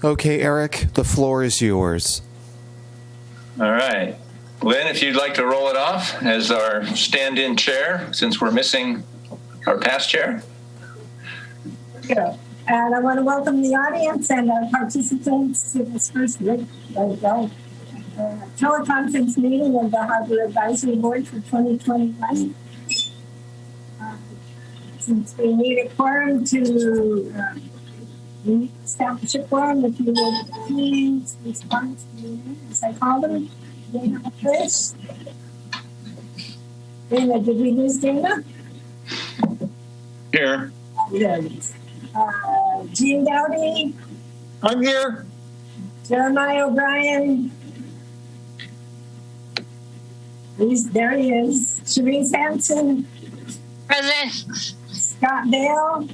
Okay, Eric, the floor is yours. All right. Lynn, if you'd like to roll it off as our stand-in chair, since we're missing our past chair. Yeah. And I want to welcome the audience and our participants to this first teleconference meeting of the Harbor Advisory Board for 2021. Since we need a quorum to establish a quorum, if you would please respond to me as I call them. Dana first. Dana, did we lose Dana? Here. There it is. Gene Dowdy. I'm here. Jeremiah O'Brien. There he is. Sharice Hanson. Present. Scott Dale.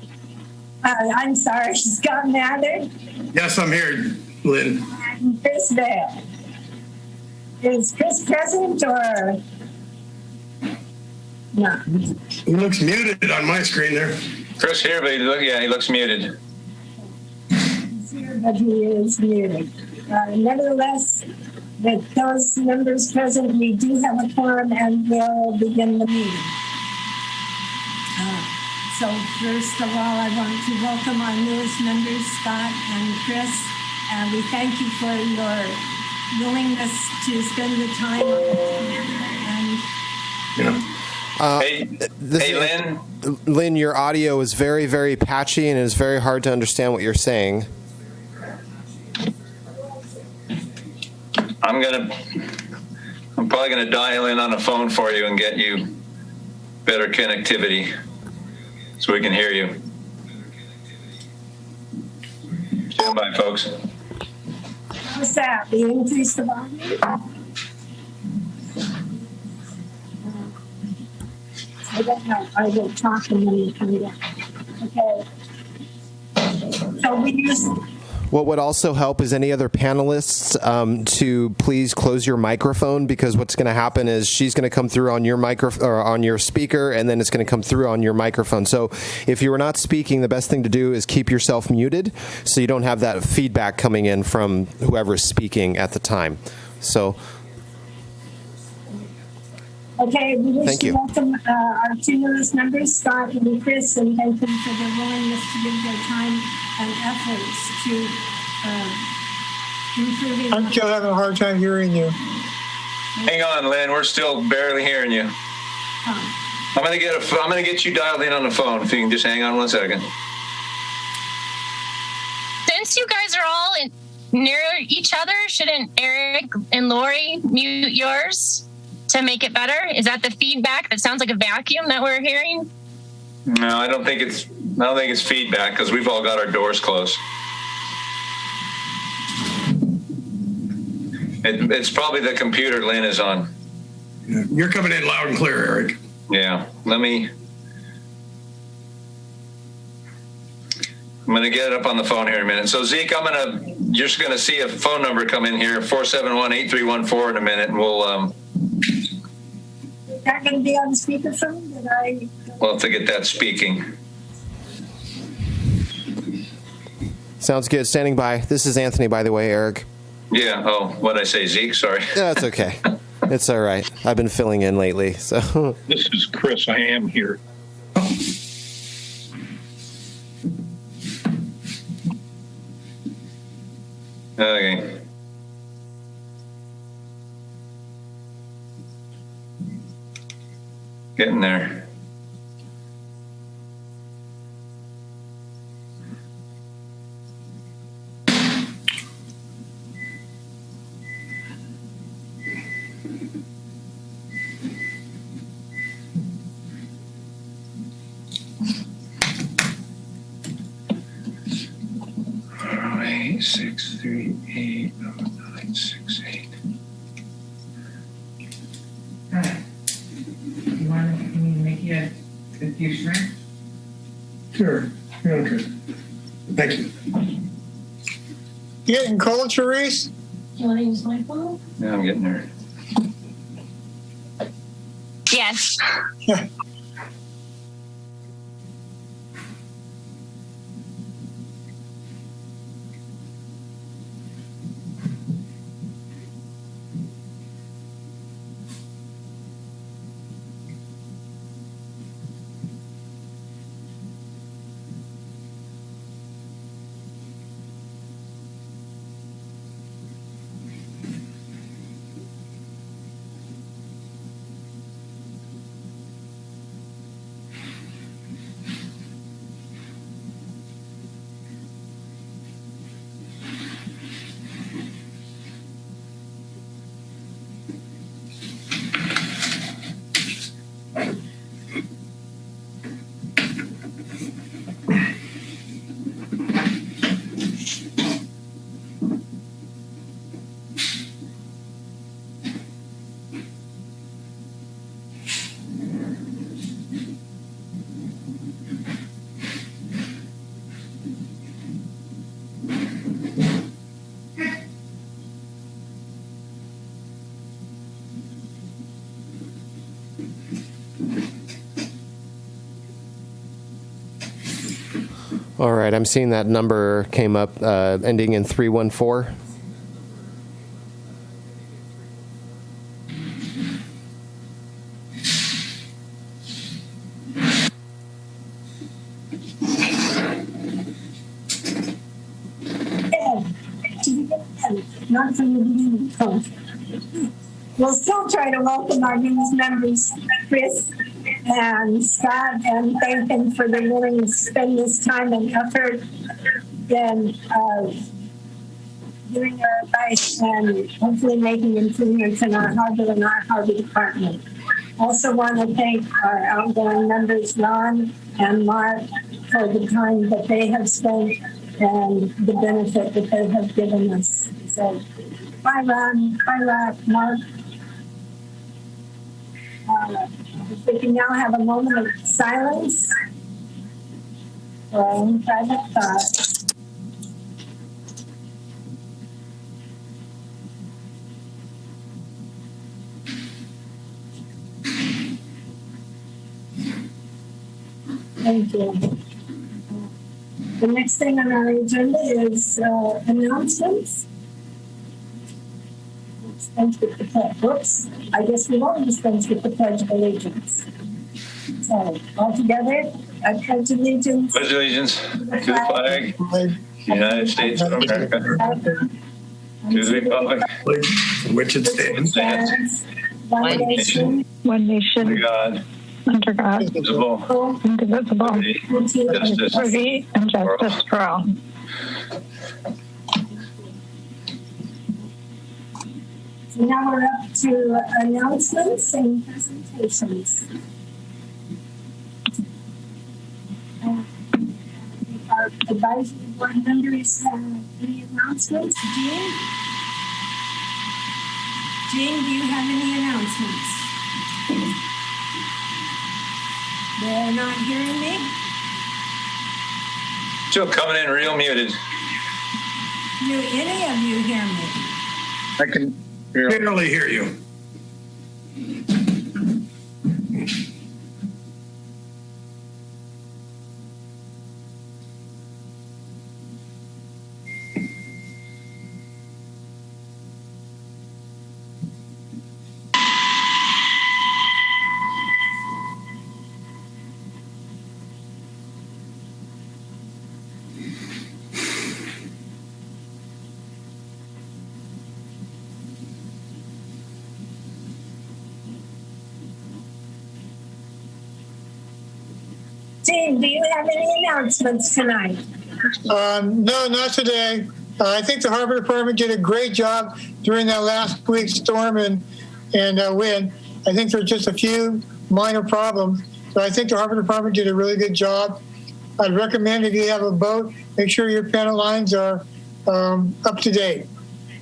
I'm sorry, Scott Mather. Yes, I'm here, Lynn. And Chris Dale. Is Chris present or not? He looks muted on my screen there. Chris here, but he looks muted. He's here, but he is muted. Nevertheless, with those members present, we do have a quorum and we'll begin the meeting. So first of all, I want to welcome our newest members, Scott and Chris. And we thank you for your willingness to spend the time Hey, Lynn. Lynn, your audio is very, very patchy, and it is very hard to understand what you're saying. I'm probably gonna dial in on a phone for you and get you better connectivity so we can hear you. Stand by, folks. How's that? We increase the volume? I don't know. I will talk and then you come down. Okay. So we use. What would also help is any other panelists to please close your microphone, because what's going to happen is she's going to come through on your microphone or on your speaker, and then it's going to come through on your microphone. So if you are not speaking, the best thing to do is keep yourself muted so you don't have that feedback coming in from whoever's speaking at the time. So. Okay, we wish to welcome our two newest members, Scott and Chris, and thank them for their willingness to give their time and efforts to improving. I'm still having a hard time hearing you. Hang on, Lynn. We're still barely hearing you. I'm gonna get you dialed in on the phone. If you can just hang on 1 second. Since you guys are all near each other, shouldn't Eric and Lori mute yours to make it better? Is that the feedback? That sounds like a vacuum that we're hearing. No, I don't think it's feedback because we've all got our doors closed. It's probably the computer Lynn is on. Yeah, you're coming in loud and clear, Eric. Yeah, I'm going to get it up on the phone here in a minute. So Zeke, you're just going to see a phone number come in here, 471-8314 in a minute, and we'll. Is that going to be on the speakerphone? We'll have to get that speaking. Sounds good. Standing by. This is Anthony, by the way, Eric. Yeah. Oh, what'd I say, Zeke? Sorry. Yeah, that's okay. It's all right. I've been filling in lately, so. This is Chris. I am here. Okay. Getting there. All right, 6380968. All right. Can you make it a few shrinks? Sure. Okay. Thank you. You getting cold, Sharice? You want to use my phone? Yeah, I'm getting there. Yes. Yeah. All right, I'm seeing that number came up ending in 314. Not from the beginning. We'll still try to welcome our newest members, Chris and Scott, and thank them for their willingness to spend this time and effort in giving our advice and hopefully making improvements in our harbor and our harbor department. Also want to thank our outgoing members, Ron and Mark, for the time that they have spent and the benefit that they have given us. So, bye, Ron. Bye, Mark. If we can now have a moment of silence for our own private thought. Thank you. The next thing on our agenda is announcements. Dispense with the pledge. Whoops. I guess we won't dispense with the Pledge of Allegiance. So, all together, I pledge allegiance. Pledge allegiance to the flag of the United States of America, to the republic In which it stands. One nation, One God, under God, indivisible, indivisible, justice liberty and justice for all. So now we're up to announcements and presentations. Our advisory board members have any announcements? Jean, do you have any announcements? They're not hearing me? still coming in real muted. Do any of you hear me? I can hear. Barely hear you. Jean, do you have any announcements tonight? No, not today. I think the Harbor Department did a great job during that last week's storm and wind. I think there's just a few minor problems, but I think the Harbor Department did a really good job. I'd recommend if you have a boat, make sure your panel lines are up to date.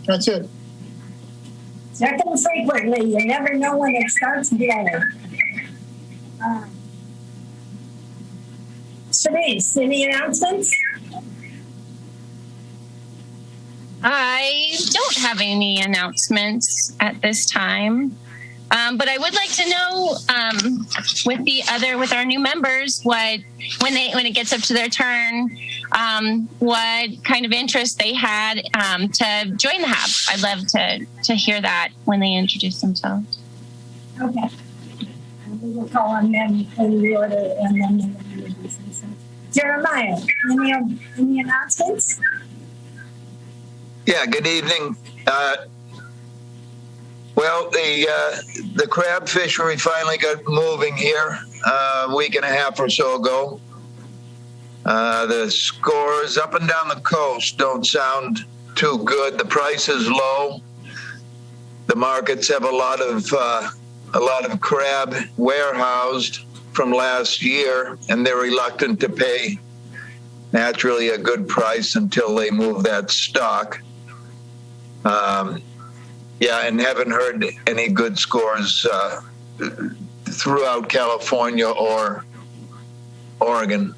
That's it. Check them frequently. You never know when it starts blowing. Denise, any announcements? I don't have any announcements at this time, but I would like to know with our new members when it gets up to their turn, what kind of interest they had to join the hub. I'd love to hear that when they introduce themselves. Okay. We will call on them in the order and then they will introduce themselves. Jeremiah, any announcements? Yeah, good evening. Well, the crab fishery finally got moving here a week and a half or so ago. The scores up and down the coast don't sound too good. The price is low. The markets have a lot of crab warehoused from last year, and they're reluctant to pay naturally a good price until they move that stock. And haven't heard any good scores throughout California or Oregon.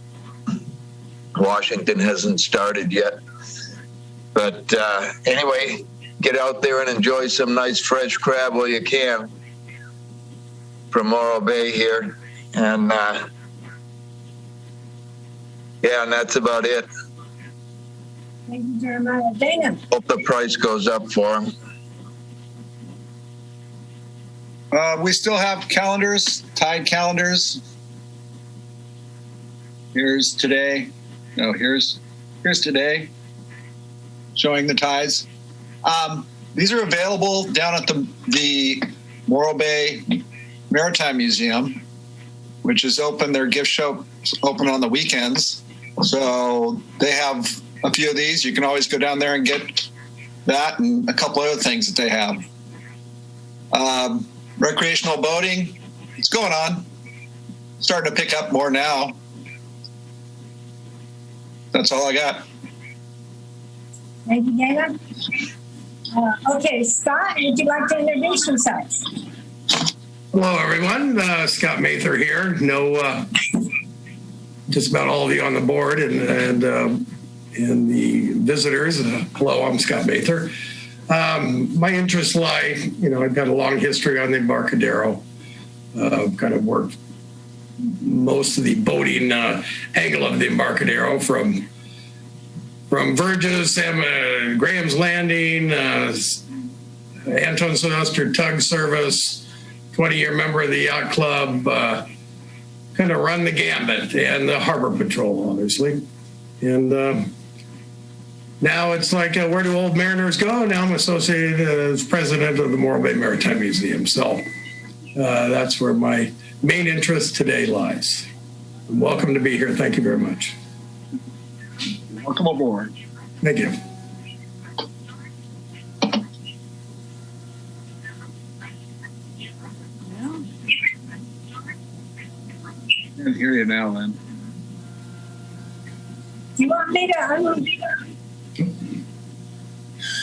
Washington hasn't started yet. But anyway, get out there and enjoy some nice fresh crab while you can from Morro Bay here. And Yeah, and that's about it. Thank you, Jeremiah. Dana? Hope the price goes up for them. We still have calendars, tide calendars. Here's today. No, here's today, showing the tides. These are available down at the Morro Bay Maritime Museum, which is open. Their gift shop is open on the weekends. So they have a few of these. You can always go down there and get that and a couple other things that they have. Recreational boating, it's going on. Starting to pick up more now. That's all I got. Thank you, Dana. Okay, Scott, would you like to introduce yourself? Hello, everyone. Scott Mather here. Know just about all of you on the board and the visitors. Hello, I'm Scott Mather. My interests lie, I've got a long history on the Embarcadero. Kind of worked most of the boating angle of the Embarcadero from Verges, Graham's Landing, Anton Sylvester Tug Service, 20-year member of the Yacht Club, kind of run the gambit, and the Harbor Patrol, obviously. And now it's like, where do old mariners go? Now I'm associated as president of the Morro Bay Maritime Museum. So that's where my main interest today lies. I'm welcome to be here. Thank you very much. Welcome aboard. Thank you. I can hear you now, Lynn. Do you want me to unmute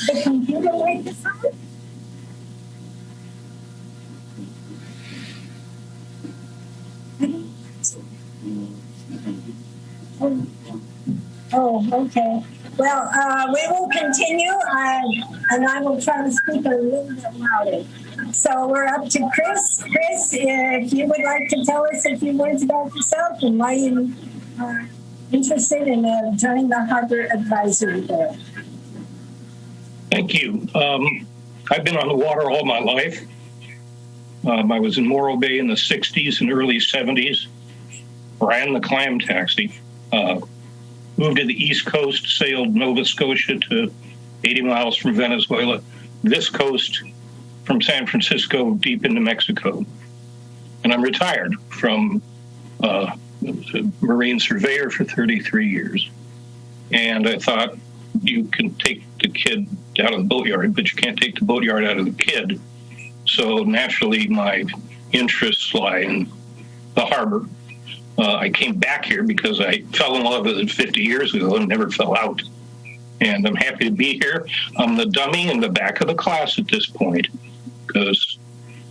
the computer microphone? Oh, okay. Well, we will continue, and I will try to speak a little bit louder. So we're up to Chris. Chris, if you would like to tell us a few words about yourself and why you are interested in joining the Harbor Advisory Board. Thank you. I've been on the water all my life. I was in Morro Bay in the 60s and early 70s. Ran the clam taxi. Moved to the East Coast, sailed Nova Scotia to 80 miles from Venezuela. This coast from San Francisco deep into Mexico. And I'm retired from marine surveyor for 33 years. And I thought, you can take the kid out of the boatyard, but you can't take the boatyard out of the kid. So naturally, my interests lie in the harbor. I came back here because I fell in love with it 50 years ago and never fell out. And I'm happy to be here. I'm the dummy in the back of the class at this point because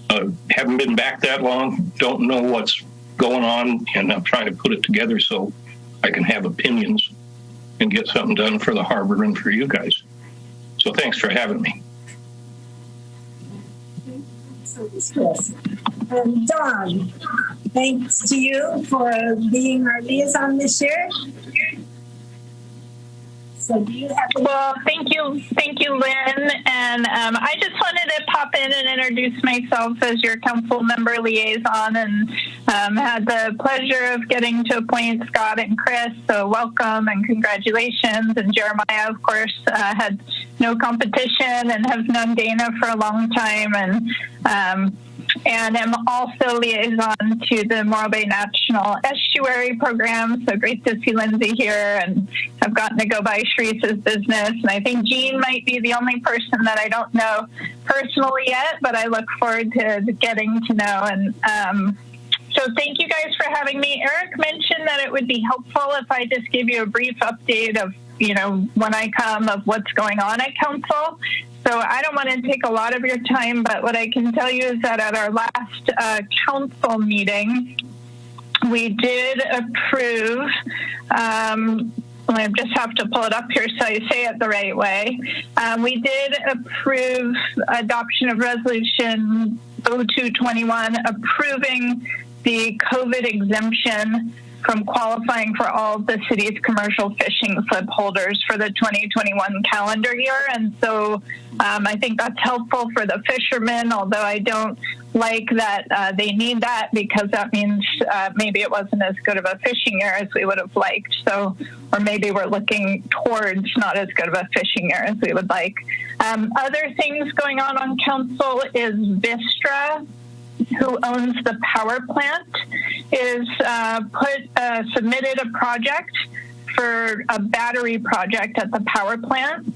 I haven't been back that long, don't know what's going on, and I'm trying to put it together so I can have opinions and get something done for the harbor and for you guys. So thanks for having me. Yes. Dawn, thanks to you for being our liaison this year. So do you have Well, thank you, Lynn. And I just wanted to pop in and introduce myself as your council member liaison, and had the pleasure of getting to appoint Scott and Chris. So welcome and congratulations. And Jeremiah, of course, had no competition and have known Dana for a long time, and I'm also liaison to the Morro Bay National Estuary Program. So great to see Lindsay here, and I've gotten to go by Sharice's business. And I think Jean might be the only person that I don't know personally yet, but I look forward to getting to know. And so thank you guys for having me. Eric mentioned that it would be helpful if I just give you a brief update of, when I come, of what's going on at council. So I don't want to take a lot of your time, but what I can tell you is that at our last council meeting, we did approve, I just have to pull it up here so I say it the right way. We did approve adoption of resolution 0221 approving the COVID exemption from qualifying for all of the city's commercial fishing slip holders for the 2021 calendar year. And so I think that's helpful for the fishermen, although I don't like that they need that, because that means maybe it wasn't as good of a fishing year as we would have liked. So, or maybe we're looking towards not as good of a fishing year as we would like. Other things going on council is Vistra, who owns the power plant, is submitted a project for a battery project at the power plant.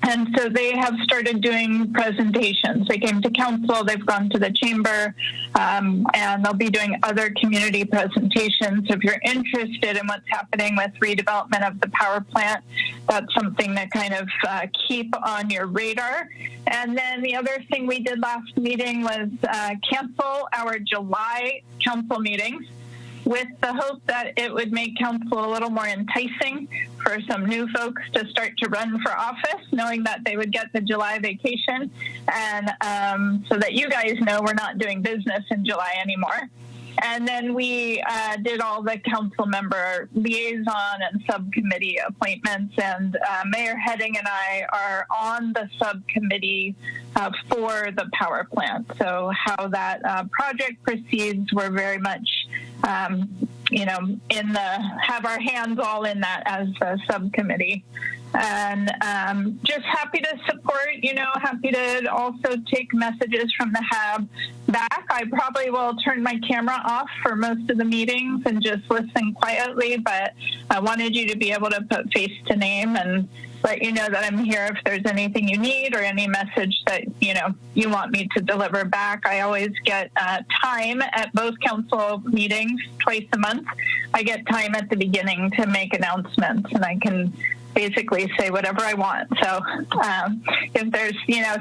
And so they have started doing presentations. They came to council, they've gone to the chamber, and they'll be doing other community presentations. If you're interested in what's happening with redevelopment of the power plant, that's something to kind of keep on your radar. And then the other thing we did last meeting was cancel our July council meetings, with the hope that it would make council a little more enticing for some new folks to start to run for office, knowing that they would get the July vacation, and so that you guys know we're not doing business in July anymore. And then we did all the council member liaison and subcommittee appointments, and Mayor Heading and I are on the subcommittee for the power plant. So how that project proceeds, we're very much, have our hands all in that as a subcommittee. And just happy to support, happy to also take messages from the HAB back. I probably will turn my camera off for most of the meetings and just listen quietly, but I wanted you to be able to put face to name and let you know that I'm here if there's anything you need or any message that, you want me to deliver back. I always get time at both council meetings twice a month. I get time at the beginning to make announcements, and I can basically say whatever I want. So if there's,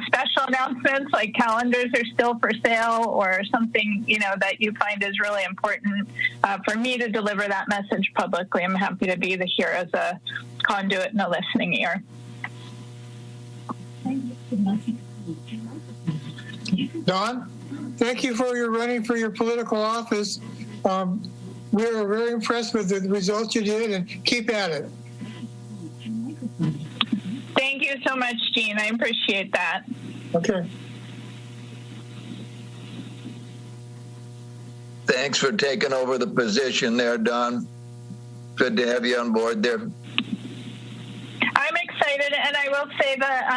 special announcements like calendars are still for sale or something, that you find is really important for me to deliver that message publicly, I'm happy to be here as a conduit and a listening ear. Don, thank you for your running for your political office. We were very impressed with the results you did, and keep at it. Thank you so much, Jean. I appreciate that. Okay. Thanks for taking over the position there, Don. Good to have you on board there. I'm excited, and I will say that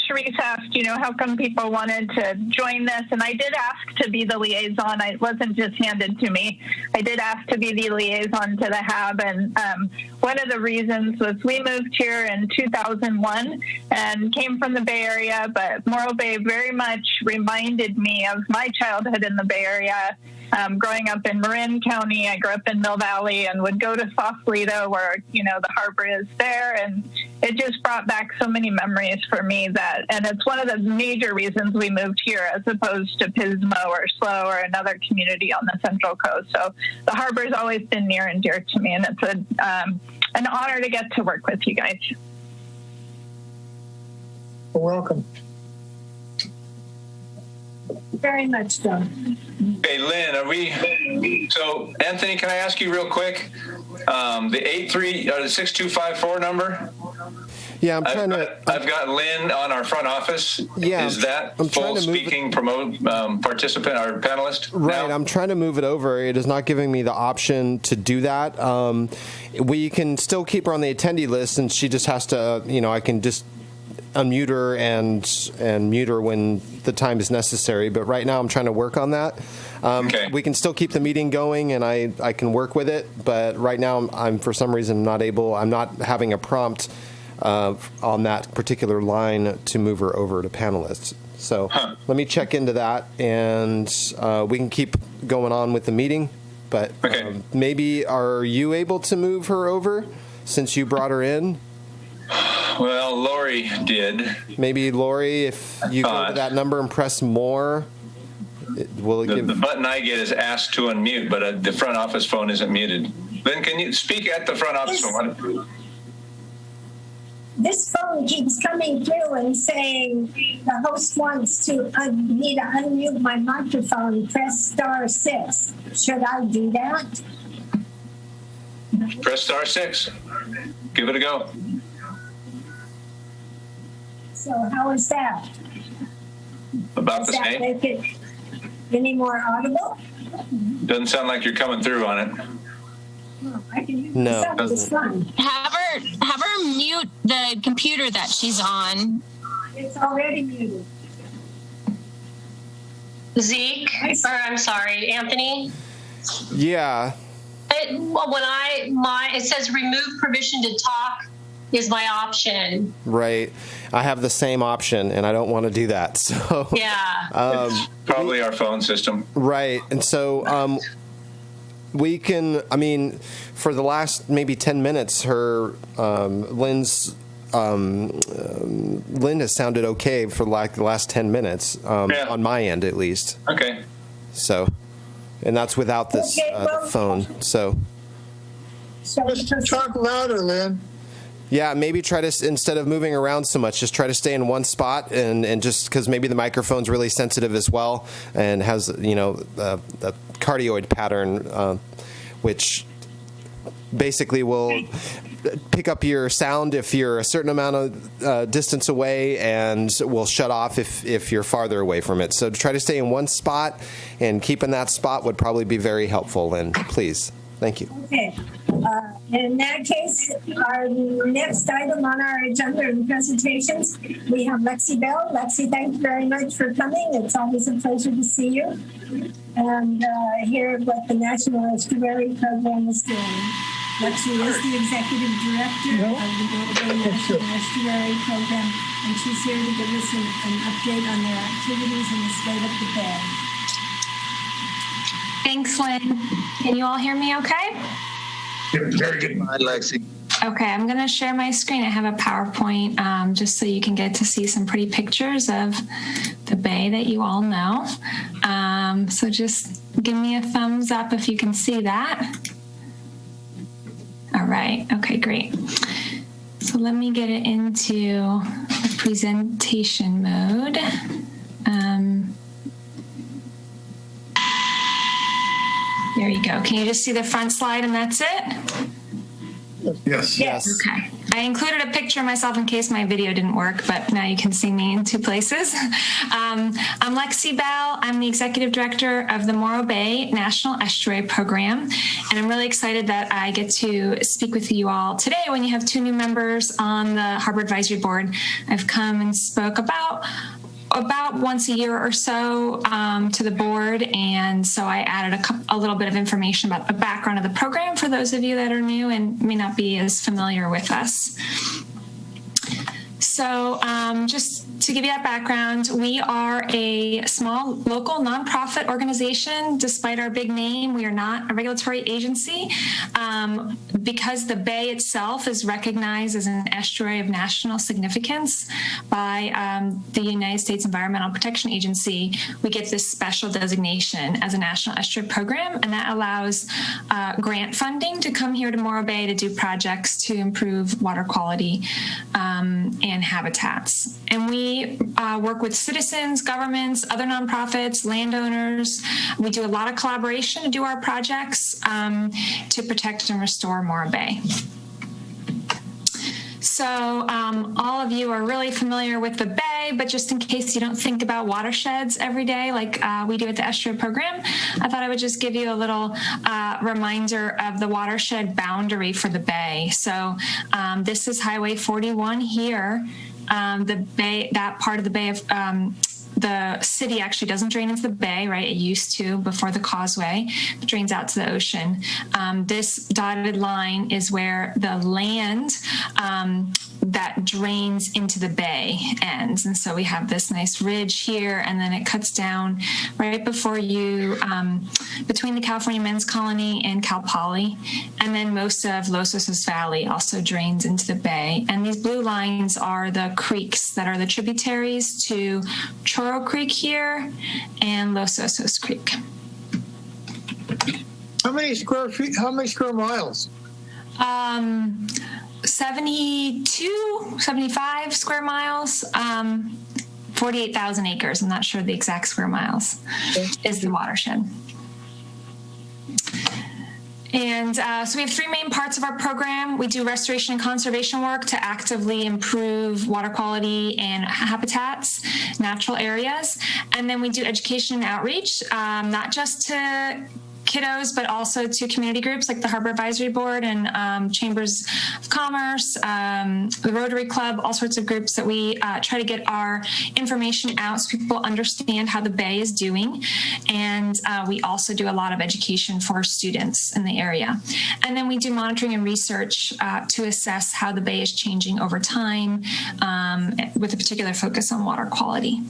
Sharice asked, how come people wanted to join this, and I did ask to be the liaison. It wasn't just handed to me. I did ask to be the liaison to the HAB, and one of the reasons was we moved here in 2001 and came from the Bay Area, but Morro Bay very much reminded me of my childhood in the Bay Area. Growing up in Marin County, I grew up in Mill Valley and would go to Sausalito where, the harbor is there. And it just brought back so many memories for me and it's one of the major reasons we moved here as opposed to Pismo or Slow or another community on the Central Coast. So the harbor has always been near and dear to me, and it's an honor to get to work with you guys. You're welcome. Very much, Don. Okay, Lynn, so Anthony, can I ask you real quick, the 6254 number? Yeah, I've got Lynn on our front office. Yeah, is that I'm full speaking participant or panelist? Right, now? I'm trying to move it over. It is not giving me the option to do that. We can still keep her on the attendee list, and she just has to, I can just unmute her and mute her when the time is necessary. But right now I'm trying to work on that. Okay. We can still keep the meeting going, and I can work with it. But right now I'm for some reason I'm not having a prompt on that particular line to move her over to panelists. So let me check into that, and we can keep going on with the meeting. But maybe are you able to move her over since you brought her in? Well, Lori did. Maybe Lori, if you go to that number and press more, the button I get is ask to unmute, but the front office phone isn't muted. Then can you speak at the front office phone? This phone keeps coming through and saying the host wants to me to unmute my microphone, press *6. Should I do that? press *6. Give it a go. So how is that? About Does the that same. make it any more audible? Doesn't sound like you're coming through on it. No, I can use No. the sound just fine. Have her mute the computer that she's on. It's already muted. Zeke, or I'm sorry, Anthony. Yeah. It says remove permission to talk is my option. Right. I have the same option, and I don't want to do that. So Yeah. It's probably our phone system. Right. And so we can, I mean, for the last maybe 10 minutes, Lynn has sounded okay for like the last 10 minutes, on my end at least. Okay. So, and that's without this the phone. So Just talk louder, Lynn. yeah, maybe try to, instead of moving around so much, just try to stay in one spot, and just because maybe the microphone's really sensitive as well and has, the cardioid pattern, which basically will pick up your sound if you're a certain amount of distance away, and will shut off if you're farther away from it. So try to stay in one spot, and keeping that spot would probably be very helpful, Lynn. Please. Thank you. Okay. In that case, our next item on our agenda and presentations, we have Lexi Bell. Lexi, thank you very much for coming. It's always a pleasure to see you and hear what the National Estuary Program is doing. Lexi is the Executive Director of the Morro National Estuary Program, and she's here to give us an update on their activities and the state of the bay. Thanks, Lynn. Can you all hear me okay? Very good. Hi, Lexi. Okay, I'm going to share my screen. I have a PowerPoint just so you can get to see some pretty pictures of the bay that you all know. So just give me a thumbs up if you can see that. All right. Okay, great. So let me get it into the presentation mode. There you go. Can you just see the front slide and that's it? Yes. Okay. I included a picture of myself in case my video didn't work, but now you can see me in two places. I'm Lexi Bell. I'm the Executive Director of the Morro Bay National Estuary Program, and I'm really excited that I get to speak with you all today when you have two new members on the Harbor Advisory Board. I've come and spoke about once a year or so to the board, and so I added a little bit of information about the background of the program for those of you that are new and may not be as familiar with us. So just to give you that background, we are a small local nonprofit organization. Despite our big name, we are not a regulatory agency. Because the bay itself is recognized as an estuary of national significance by the United States Environmental Protection Agency, we get this special designation as a national estuary program, and that allows grant funding to come here to Morro Bay to do projects to improve water quality and habitats. And we work with citizens, governments, other nonprofits, landowners. We do a lot of collaboration to do our projects to protect and restore Morro Bay. So all of you are really familiar with the bay, but just in case you don't think about watersheds every day like we do at the Estuary Program, I thought I would just give you a little reminder of the watershed boundary for the bay. So this is Highway 41 here. The bay, that part of the bay of the city actually doesn't drain into the bay, right? It used to before the causeway. It drains out to the ocean. This dotted line is where the land that drains into the bay ends. And so we have this nice ridge here, and then it cuts down right before you, between the California Men's Colony and Cal Poly. And then most of Los Osos Valley also drains into the bay. And these blue lines are the creeks that are the tributaries to Troil Creek here and Los Osos Creek. How many square feet? How many square miles? 72, 75 square miles, 48,000 acres. I'm not sure the exact square miles is the watershed. And so we have three main parts of our program. We do restoration and conservation work to actively improve water quality and habitats, natural areas. And then we do education and outreach, not just to kiddos, but also to community groups like the Harbor Advisory Board and Chambers of Commerce, the Rotary Club, all sorts of groups that we try to get our information out so people understand how the Bay is doing. And we also do a lot of education for students in the area. And then we do monitoring and research to assess how the Bay is changing over time with a particular focus on water quality.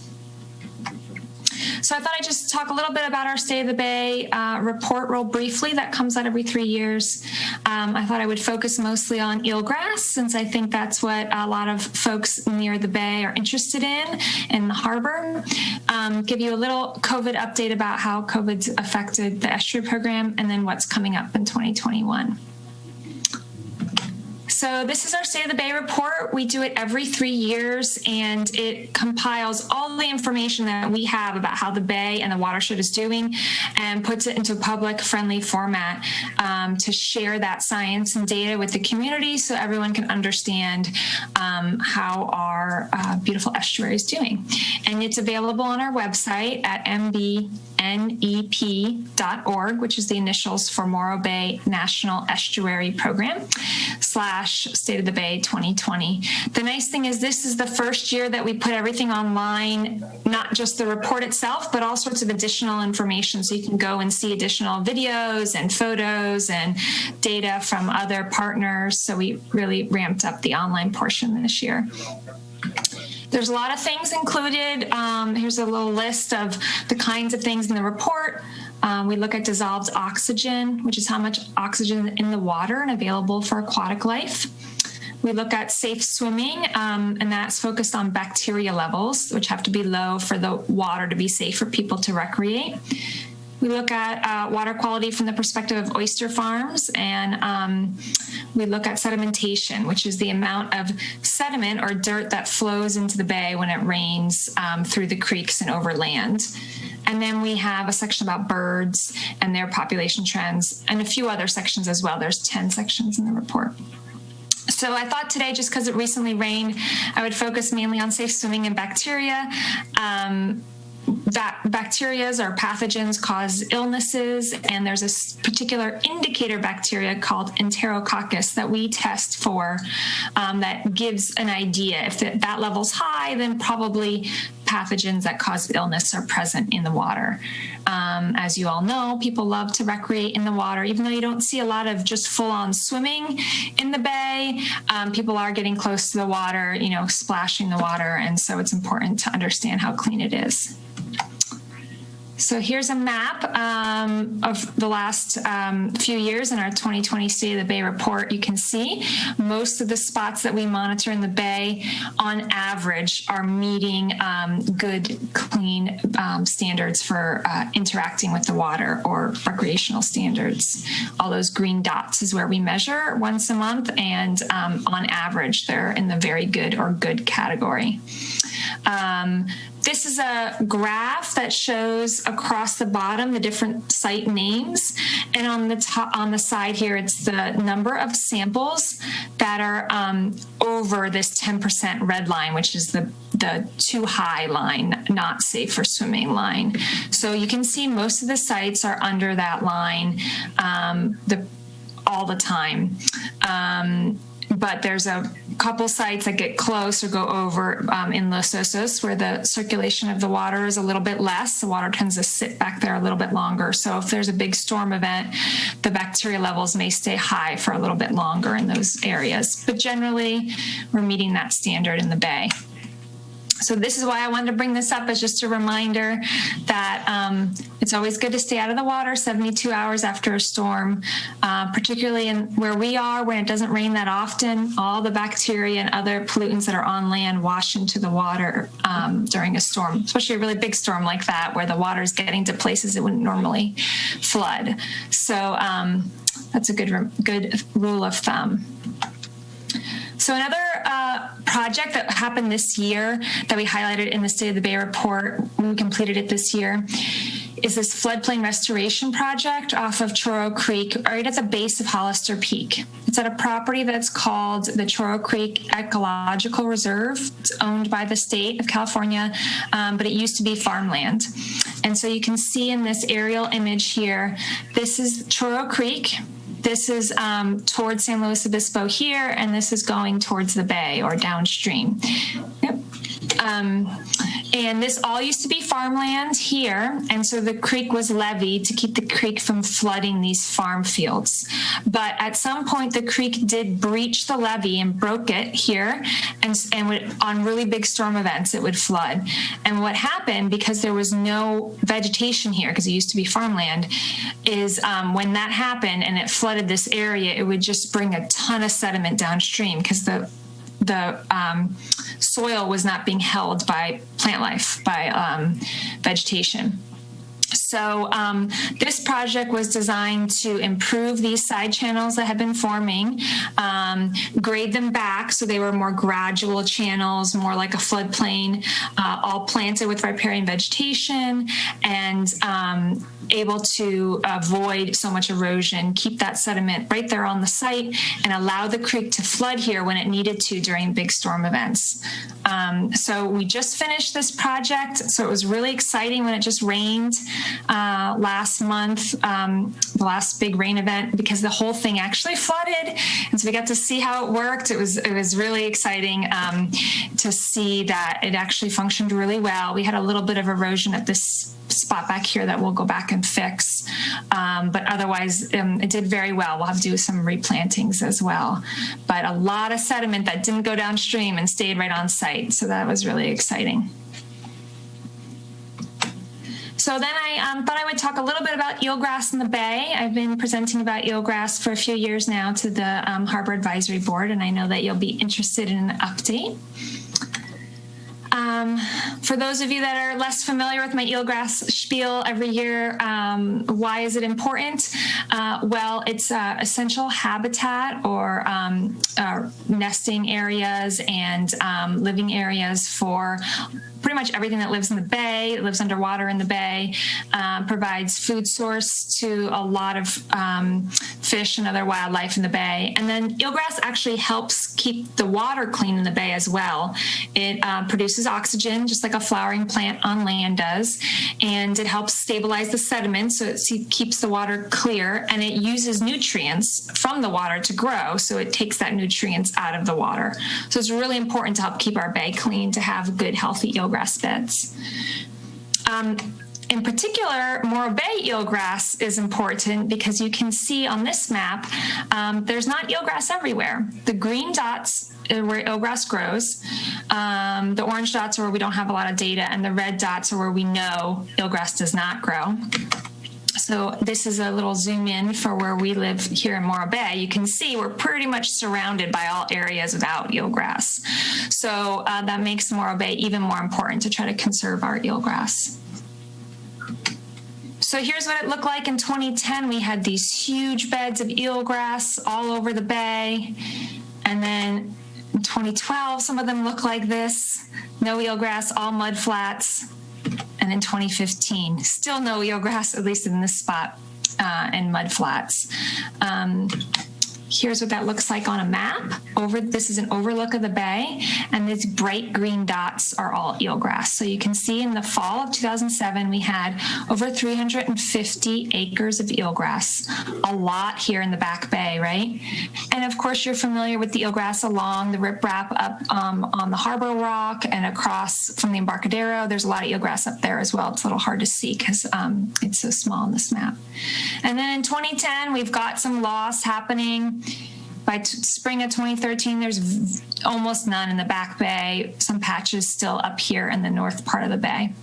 So I thought I'd just talk a little bit about our State of the Bay report real briefly. That comes out every 3 years. I thought I would focus mostly on eelgrass, since I think that's what a lot of folks near the Bay are interested in the harbor. Give you a little COVID update about how COVID's affected the estuary program, and then what's coming up in 2021. So this is our State of the Bay report. We do it every 3 years, and it compiles all the information that we have about how the Bay and the watershed is doing and puts it into a public-friendly format to share that science and data with the community so everyone can understand how our beautiful estuary is doing. And it's available on our website at mbnep.org, which is the initials for Morro Bay National Estuary Program / State of the Bay 2020. The nice thing is this is the first year that we put everything online, not just the report itself, but all sorts of additional information. So you can go and see additional videos and photos and data from other partners. So we really ramped up the online portion this year. There's a lot of things included. Here's a little list of the kinds of things in the report. We look at dissolved oxygen, which is how much oxygen is in the water and available for aquatic life. We look at safe swimming, and that's focused on bacteria levels, which have to be low for the water to be safe for people to recreate. We look at water quality from the perspective of oyster farms, and we look at sedimentation, which is the amount of sediment or dirt that flows into the bay when it rains through the creeks and over land. And then we have a section about birds and their population trends, and a few other sections as well. There's 10 sections in the report. So I thought today, just because it recently rained, I would focus mainly on safe swimming and bacteria. Bacteria or pathogens cause illnesses, and there's a particular indicator bacteria called Enterococcus that we test for that gives an idea. If that level's high, then probably pathogens that cause illness are present in the water. As you all know, people love to recreate in the water. Even though you don't see a lot of just full-on swimming in the bay, people are getting close to the water, splashing the water, and so it's important to understand how clean it is. So here's a map of the last few years in our 2020 State of the Bay report. You can see most of the spots that we monitor in the Bay, on average, are meeting good, clean standards for interacting with the water, or recreational standards. All those green dots is where we measure once a month, and on average, they're in the very good or good category. This is a graph that shows across the bottom the different site names, and on the top, on the side here, it's the number of samples that are over this 10% red line, which is the too high line, not safe for swimming line. So you can see most of the sites are under that line all the time. But there's a couple sites that get close or go over in Los Osos, where the circulation of the water is a little bit less. The water tends to sit back there a little bit longer. So if there's a big storm event, the bacteria levels may stay high for a little bit longer in those areas. But generally, we're meeting that standard in the Bay. So this is why I wanted to bring this up, as just a reminder that it's always good to stay out of the water 72 hours after a storm, particularly in where we are, when it doesn't rain that often. All the bacteria and other pollutants that are on land wash into the water during a storm, especially a really big storm like that, where the water is getting to places it wouldn't normally flood. So that's a good rule of thumb. So another project that happened this year that we highlighted in the State of the Bay report, we completed it this year, is this floodplain restoration project off of Morro Creek, right at the base of Hollister Peak. It's at a property that's called the Morro Creek Ecological Reserve. It's owned by the state of California, but it used to be farmland. And so you can see in this aerial image here, this is Morro Creek. This is towards San Luis Obispo here, and this is going towards the bay or downstream. Yep. And this all used to be farmland here, and so the creek was levied to keep the creek from flooding these farm fields. But at some point, the creek did breach the levee and broke it here, and would, on really big storm events, it would flood. And what happened, because there was no vegetation here, because it used to be farmland, is when that happened and it flooded this area, it would just bring a ton of sediment downstream because the soil was not being held by plant life, by vegetation. So this project was designed to improve these side channels that had been forming, grade them back so they were more gradual channels, more like a floodplain, all planted with riparian vegetation, and able to avoid so much erosion, keep that sediment right there on the site, and allow the creek to flood here when it needed to during big storm events. So we just finished this project, so it was really exciting when it just rained last month, the last big rain event, because the whole thing actually flooded, and so we got to see how it worked. It was really exciting to see that it actually functioned really well. We had a little bit of erosion at this spot back here that we'll go back and fix, but otherwise it did very well. We'll have to do some replantings as well, but a lot of sediment that didn't go downstream and stayed right on site, so that was really exciting. So then I thought I would talk a little bit about eelgrass in the bay. I've been presenting about eelgrass for a few years now to the Harbor Advisory Board, and I know that you'll be interested in an update. For those of you that are less familiar with my eelgrass spiel every year, why is it important? Well, it's essential habitat or nesting areas and living areas for pretty much everything that lives in the bay. It lives underwater in the bay, provides food source to a lot of fish and other wildlife in the bay. And then eelgrass actually helps keep the water clean in the bay as well. It produces oxygen, just like a flowering plant on land does, and it helps stabilize the sediment so it keeps the water clear, and it uses nutrients from the water to grow, so it takes that nutrients out of the water. So it's really important to help keep our bay clean, to have good, healthy eelgrass beds. In particular, Morro Bay eelgrass is important because you can see on this map, there's not eelgrass everywhere. The green dots are where eelgrass grows. The orange dots are where we don't have a lot of data, and the red dots are where we know eelgrass does not grow. So this is a little zoom in for where we live here in Morro Bay. You can see we're pretty much surrounded by all areas without eelgrass. So that makes Morro Bay even more important to try to conserve our eelgrass. So here's what it looked like in 2010. We had these huge beds of eelgrass all over the bay. And then in 2012, some of them look like this. No eelgrass, all mud flats. And in 2015, still no eelgrass, at least in this spot, and mud flats. Here's what that looks like on a map. This is an overlook of the bay, and these bright green dots are all eelgrass. So you can see in the fall of 2007, we had over 350 acres of eelgrass, a lot here in the back bay, right? And of course, you're familiar with the eelgrass along the riprap up on the Harbor Rock and across from the Embarcadero. There's a lot of eelgrass up there as well. It's a little hard to see because it's so small on this map. And then in 2010, we've got some loss happening. By spring of 2013, there's almost none in the back bay, some patches still up here in the north part of the bay.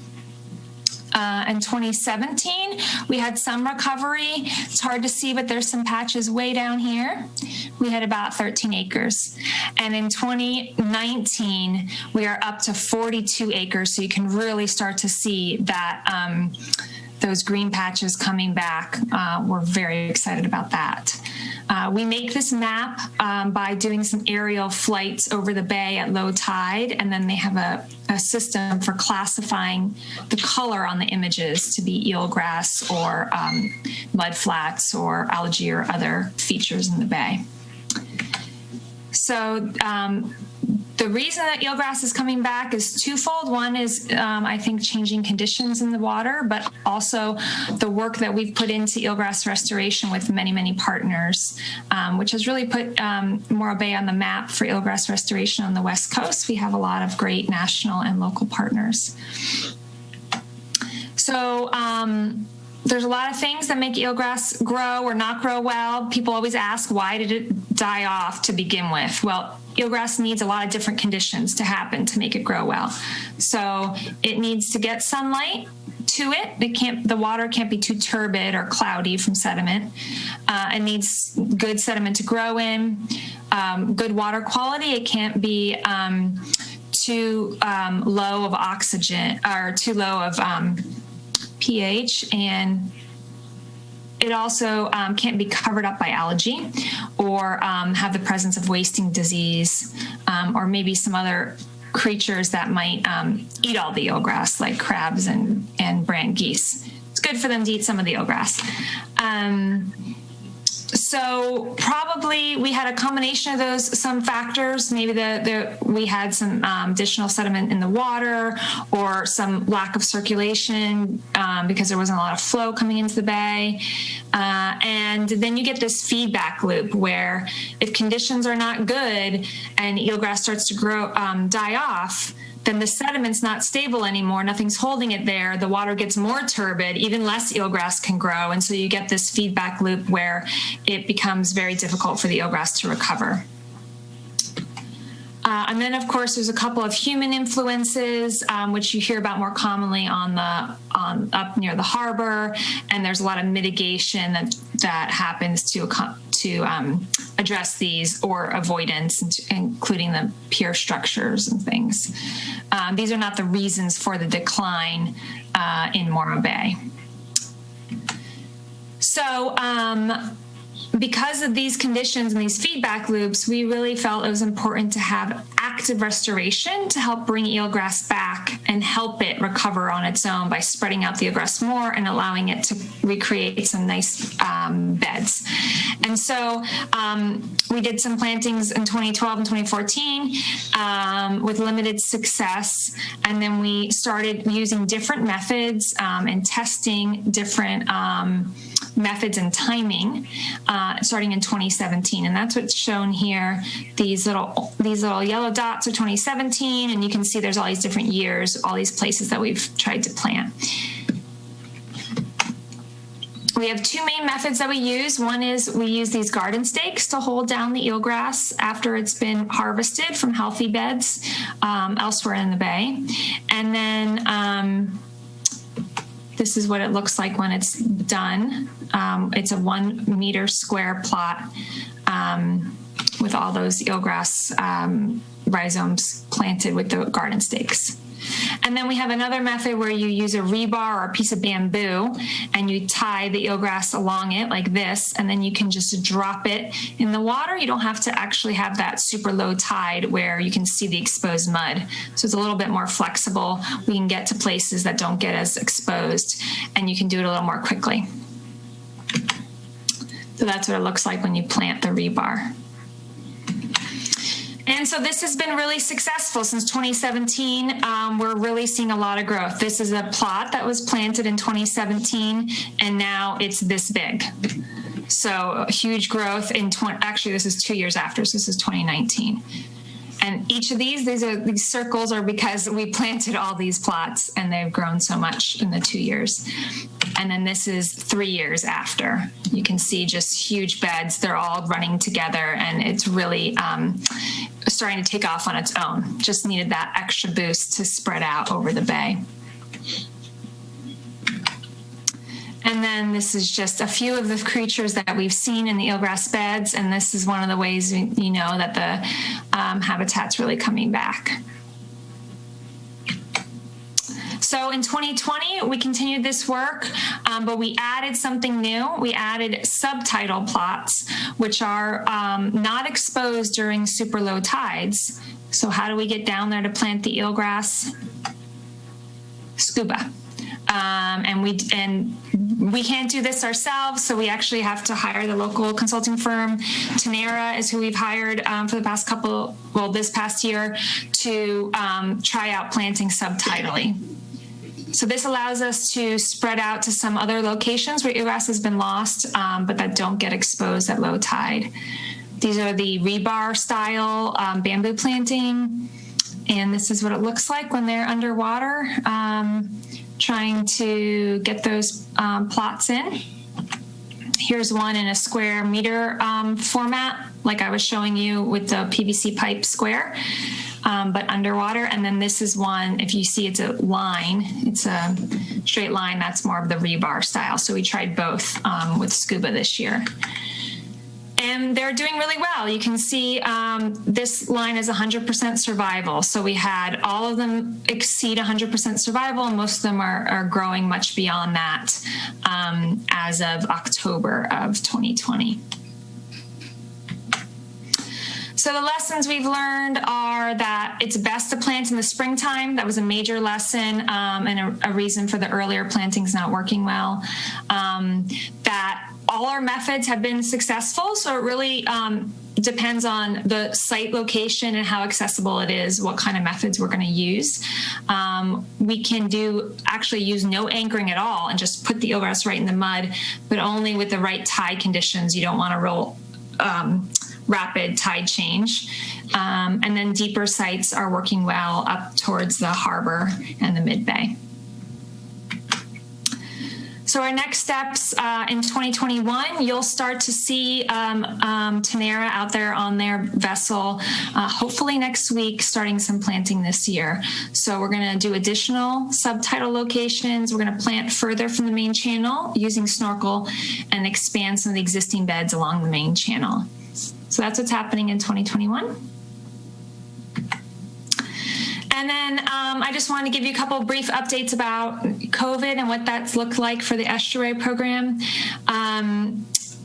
In 2017, we had some recovery. It's hard to see, but there's some patches way down here. We had about 13 acres. And in 2019, we are up to 42 acres, so you can really start to see that those green patches coming back. We're very excited about that. We make this map by doing some aerial flights over the bay at low tide, and then they have a system for classifying the color on the images to be eelgrass or mudflats or algae or other features in the bay. So the reason that eelgrass is coming back is twofold. One is, I think, changing conditions in the water, but also the work that we've put into eelgrass restoration with many, many partners, which has really put Morro Bay on the map for eelgrass restoration on the West Coast. We have a lot of great national and local partners. So there's a lot of things that make eelgrass grow or not grow well. People always ask, why did it die off to begin with? Well, eelgrass needs a lot of different conditions to happen to make it grow well. So it needs to get sunlight to it. The water can't be too turbid or cloudy from sediment. It needs good sediment to grow in, good water quality. It can't be too low of oxygen or too low of pH, and it also can't be covered up by algae or have the presence of wasting disease or maybe some other creatures that might eat all the eelgrass, like crabs and brant geese. It's good for them to eat some of the eelgrass. So probably we had a combination of those, some factors. Maybe we had some additional sediment in the water or some lack of circulation because there wasn't a lot of flow coming into the bay. And then you get this feedback loop where if conditions are not good and eelgrass starts to grow, die off, then the sediment's not stable anymore. Nothing's holding it there. The water gets more turbid, even less eelgrass can grow. And so you get this feedback loop where it becomes very difficult for the eelgrass to recover. And then, of course, there's a couple of human influences, which you hear about more commonly up near the harbor. And there's a lot of mitigation that happens to address these, or avoidance, including the pier structures and things. These are not the reasons for the decline in Morro Bay. So because of these conditions and these feedback loops, we really felt it was important to have active restoration to help bring eelgrass back and help it recover on its own by spreading out the eelgrass more and allowing it to recreate some nice beds. And so we did some plantings in 2012 and 2014 with limited success. And then we started using different methods and testing different methods and timing starting in 2017, and that's what's shown here. These little yellow dots are 2017, and you can see there's all these different years, all these places that we've tried to plant. We have two main methods that we use. One is we use these garden stakes to hold down the eelgrass after it's been harvested from healthy beds elsewhere in the bay, and then this is what it looks like when it's done. It's a 1 meter square plot with all those eelgrass rhizomes planted with the garden stakes. And then we have another method where you use a rebar or a piece of bamboo and you tie the eelgrass along it like this, and then you can just drop it in the water. You don't have to actually have that super low tide where you can see the exposed mud. So it's a little bit more flexible. We can get to places that don't get as exposed, and you can do it a little more quickly. So that's what it looks like when you plant the rebar. And so this has been really successful since 2017. We're really seeing a lot of growth. This is a plot that was planted in 2017, and now it's this big. So a huge growth in actually this is 2 years after, so this is 2019. And each of these circles are because we planted all these plots and they've grown so much in the 2 years. And then this is 3 years after. You can see just huge beds. They're all running together, and it's really starting to take off on its own. Just needed that extra boost to spread out over the bay. And then this is just a few of the creatures that we've seen in the eelgrass beds, and this is one of the ways you know that the habitat's really coming back. So So in 2020, we continued this work, but we added something new. We added subtitle plots, which are not exposed during super low tides. So how do we get down there to plant the eelgrass? Scuba. And we can't do this ourselves, so we actually have to hire the local consulting firm. Tenera is who we've hired for the past this past year to try out planting subtitally. So this allows us to spread out to some other locations where eelgrass has been lost, but that don't get exposed at low tide. These are the rebar style bamboo planting, and this is what it looks like when they're underwater, trying to get those plots in. Here's one in a square meter format, like I was showing you with the PVC pipe square, but underwater. And then this is one, if you see it's a line, it's a straight line, that's more of the rebar style. So we tried both with scuba this year. And they're doing really well. You can see this line is 100% survival. So we had all of them exceed 100% survival, and most of them are growing much beyond that as of October of 2020. So the lessons we've learned are that it's best to plant in the springtime. That was a major lesson and a reason for the earlier plantings not working well. That all our methods have been successful, so it really depends on the site location and how accessible it is, what kind of methods we're going to use. We can actually use no anchoring at all and just put the eelgrass right in the mud, but only with the right tide conditions. You don't want to roll rapid tide change. And then deeper sites are working well up towards the harbor and the mid-bay. So our next steps in 2021, you'll start to see Tenera out there on their vessel, hopefully next week, starting some planting this year. So we're going to do additional subtidal locations. We're going to plant further from the main channel using snorkel and expand some of the existing beds along the main channel. So that's what's happening in 2021. And then I just wanted to give you a couple of brief updates about COVID and what that's looked like for the Estuary program.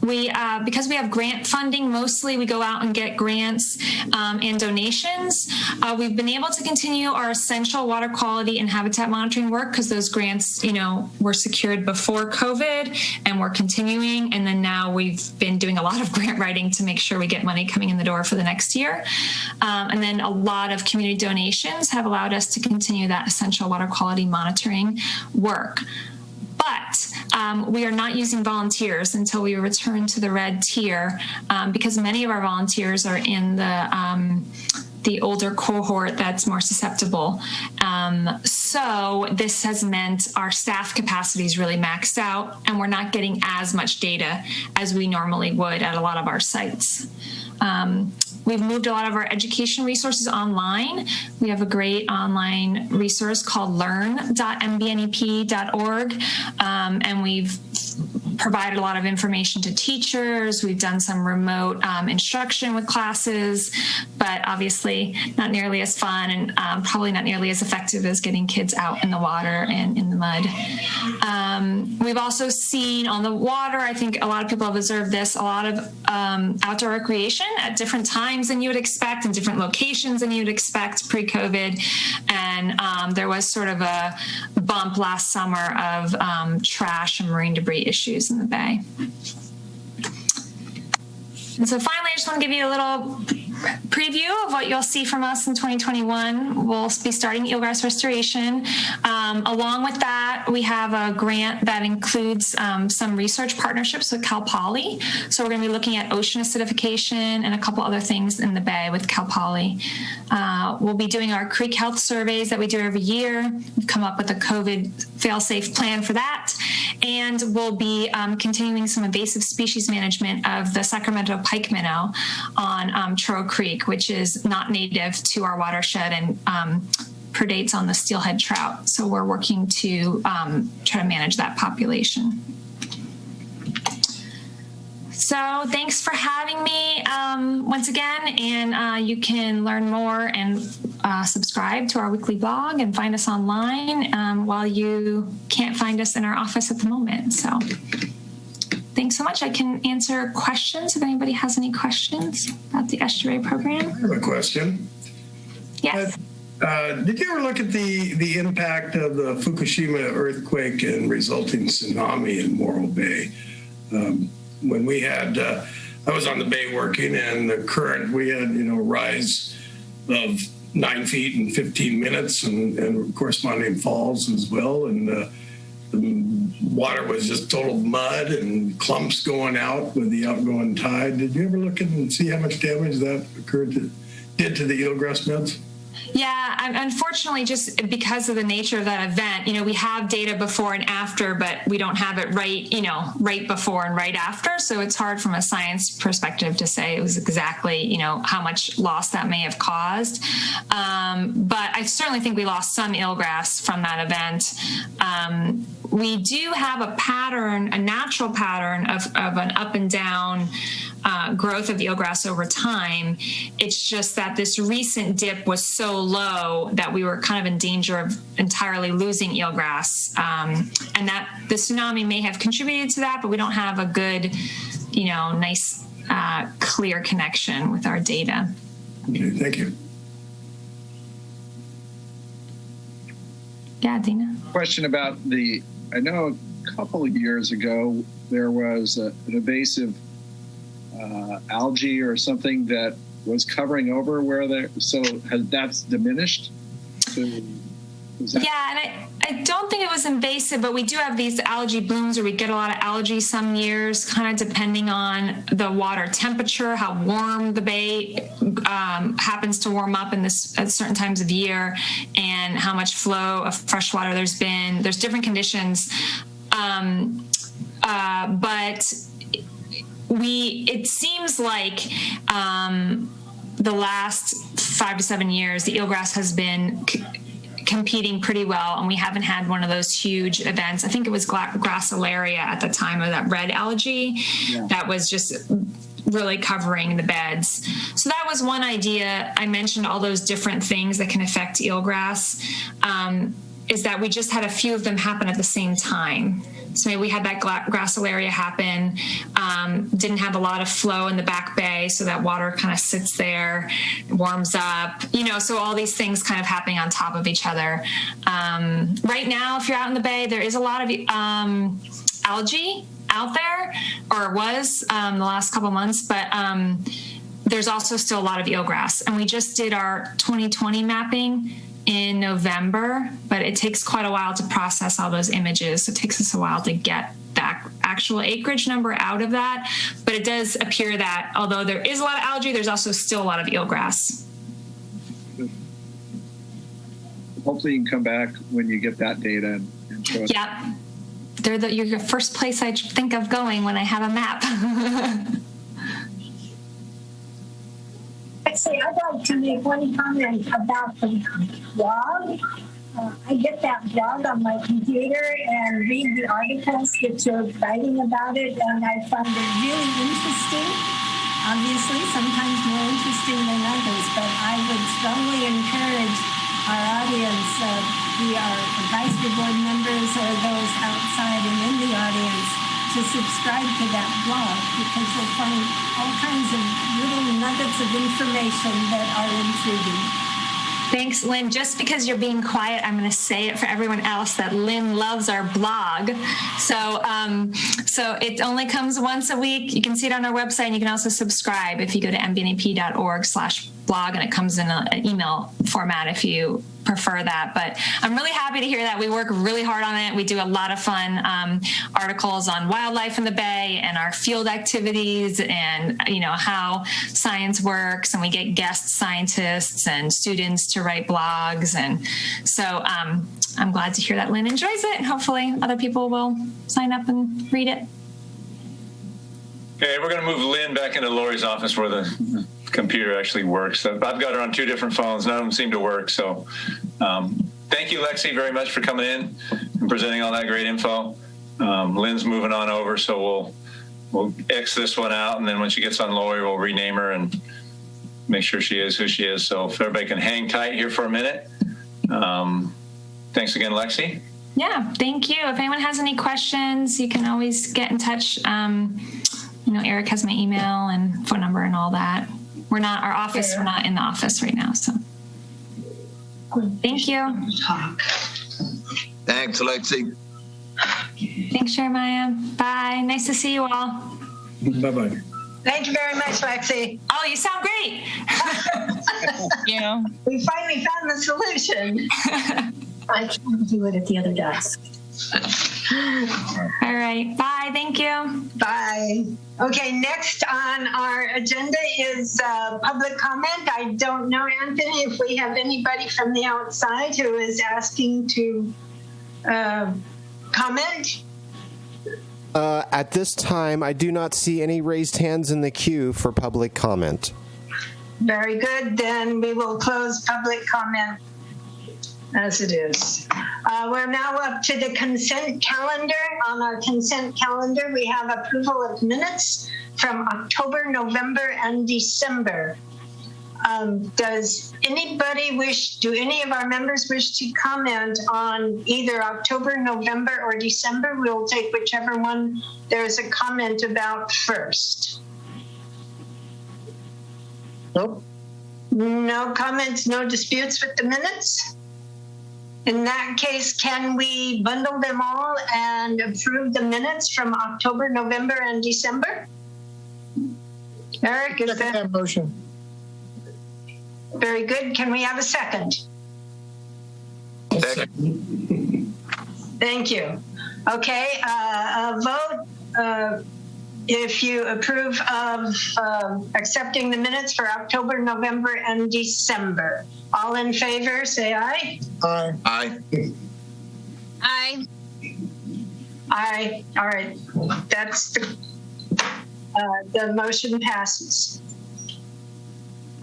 Because we have grant funding, mostly we go out and get grants and donations. We've been able to continue our essential water quality and habitat monitoring work because those grants, were secured before COVID, and we're continuing. And then now we've been doing a lot of grant writing to make sure we get money coming in the door for the next year. And then a lot of community donations have allowed us to continue that essential water quality monitoring work. But we are not using volunteers until we return to the red tier because many of our volunteers are in the older cohort that's more susceptible. So this has meant our staff capacity is really maxed out, and we're not getting as much data as we normally would at a lot of our sites. We've moved a lot of our education resources online. We have a great online resource called learn.mbnep.org, and we've provided a lot of information to teachers. We've done some remote instruction with classes, but obviously not nearly as fun and probably not nearly as effective as getting kids out in the water and in the mud. We've also seen on the water, I think a lot of people have observed this, a lot of outdoor recreation at different times than you would expect and different locations than you would expect pre-COVID. And there was sort of a bump last summer of trash and marine debris issues in the bay. And so finally, I just want to give you a little preview of what you'll see from us in 2021. We'll be starting Eelgrass Restoration. Along with that, we have a grant that includes some research partnerships with Cal Poly. So we're going to be looking at ocean acidification and a couple other things in the bay with Cal Poly. We'll be doing our creek health surveys that we do every year. We've come up with a COVID fail-safe plan for that. And we'll be continuing some invasive species management of the Sacramento pike minnow on Troil Creek, which is not native to our watershed and predates on the steelhead trout. So we're working to try to manage that population. So thanks for having me once again, and you can learn more and subscribe to our weekly blog and find us online while you can't find us in our office at the moment. So thanks so much. I can answer questions if anybody has any questions about the Estuary program. I have a question. Yes. Did you ever look at the impact of the Fukushima earthquake and resulting tsunami in Morro Bay? When we had, I was on the bay working, and the current, we had, rise of 9 feet in 15 minutes and corresponding falls as well. And the water was just total mud and clumps going out with the outgoing tide. Did you ever look and see how much damage that did to the eelgrass beds? Yeah, unfortunately, just because of the nature of that event, we have data before and after, but we don't have it right before and right after. So it's hard from a science perspective to say it was exactly, how much loss that may have caused. But I certainly think we lost some eelgrass from that event. We do have a natural pattern of an up and down growth of eelgrass over time. It's just that this recent dip was so low that we were kind of in danger of entirely losing eelgrass. And that the tsunami may have contributed to that, but we don't have a good, nice, clear connection with our data. Okay, thank you. Yeah, Dina. Question about I know a couple of years ago, there was an invasive algae or something that was covering over so that's diminished? Yeah, and I don't think it was invasive, but we do have these algae blooms where we get a lot of algae some years, kind of depending on the water temperature, how warm the bay happens to warm up at certain times of year, and how much flow of fresh water there's been. There's different conditions, but it seems like the last 5 to 7 years, the eelgrass has been competing pretty well, and we haven't had one of those huge events. I think it was Gracilaria at the time of that red algae that was just really covering the beds. So that was one idea. I mentioned all those different things that can affect eelgrass, is that we just had a few of them happen at the same time. So maybe we had that Gracilaria happen, didn't have a lot of flow in the back bay, so that water kind of sits there, warms up, so all these things kind of happening on top of each other. Right now, if you're out in the bay, there is a lot of algae out there, or was the last couple months, but there's also still a lot of eelgrass. And we just did our 2020 mapping in November, but it takes quite a while to process all those images. It takes us a while to get that actual acreage number out of that. But it does appear that although there is a lot of algae, there's also still a lot of eelgrass. Hopefully you can come back when you get that data and show us. Yeah. You're the first place I think of going when I have a map. Actually, I'd like to make one comment about the blog. I get that blog on my computer and read the articles that you're writing about it, and I find it really interesting. Obviously, sometimes more interesting than others, but I would strongly encourage our audience, be our advisory board members or those outside and in the audience, to subscribe to that blog, because you'll find all kinds of little nuggets of information that are intriguing. Thanks, Lynn. Just because you're being quiet, I'm going to say it for everyone else that Lynn loves our blog. So it only comes once a week. You can see it on our website, and you can also subscribe if you go to mbnap.org/blog, and it comes in an email format if you prefer that. But I'm really happy to hear that. We work really hard on it. We do a lot of fun articles on wildlife in the bay and our field activities and how science works, and we get guest scientists and students to write blogs. And so I'm glad to hear that Lynn enjoys it, and hopefully other people will sign up and read it. Okay, we're going to move Lynn back into Lori's office where the computer actually works. I've got her on 2 different phones. None of them seem to work. So thank you, Lexi, very much for coming in and presenting all that great info. Lynn's moving on over, so we'll we'll X this one out, and then when she gets on Lori, we'll rename her and make sure she is who she is. So if everybody can hang tight here for a minute. Thanks again, Lexi. Yeah, thank you. If anyone has any questions, you can always get in touch. Eric has my email and phone number and all that. We're not in the office right now, so thank you. Thanks, Lexi. Thanks, Jeremiah. Bye. Nice to see you all. Bye-bye. Thank you very much, Lexi. Oh, you sound great. Yeah. We finally found the solution. I can't do it at the other desk. All right. Bye. Thank you. Bye. Okay, next on our agenda is public comment. I don't know, Anthony, if we have anybody from the outside who is asking to comment. At this time, I do not see any raised hands in the queue for public comment. Very good. Then we will close public comment as it is. We're now up to the consent calendar. On our consent calendar, we have approval of minutes from October, November, and December. Do any of our members wish to comment on either October, November, or December? We'll take whichever one there's a comment about first. Nope. No comments, no disputes with the minutes? In that case, can we bundle them all and approve the minutes from October, November, and December? Eric, is that motion? Very good. Can we have a second? Second. Thank you. Okay, a vote if you approve of accepting the minutes for October, November, and December. All in favor, say aye. Aye. Aye. Aye. Aye. All right. That's the motion passes.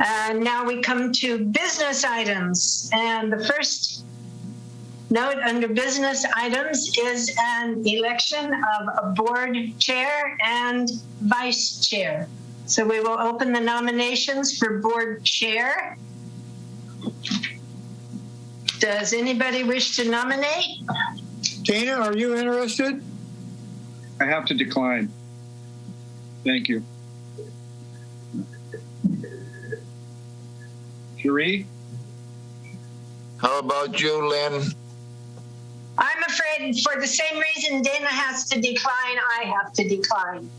And now we come to business items. And the first note under business items is an election of a board chair and vice chair. So we will open the nominations for board chair. Does anybody wish to nominate? Dana, are you interested? I have to decline. Thank you. Cherie? How about you, Lynn? I'm afraid for the same reason Dana has to decline, I have to decline.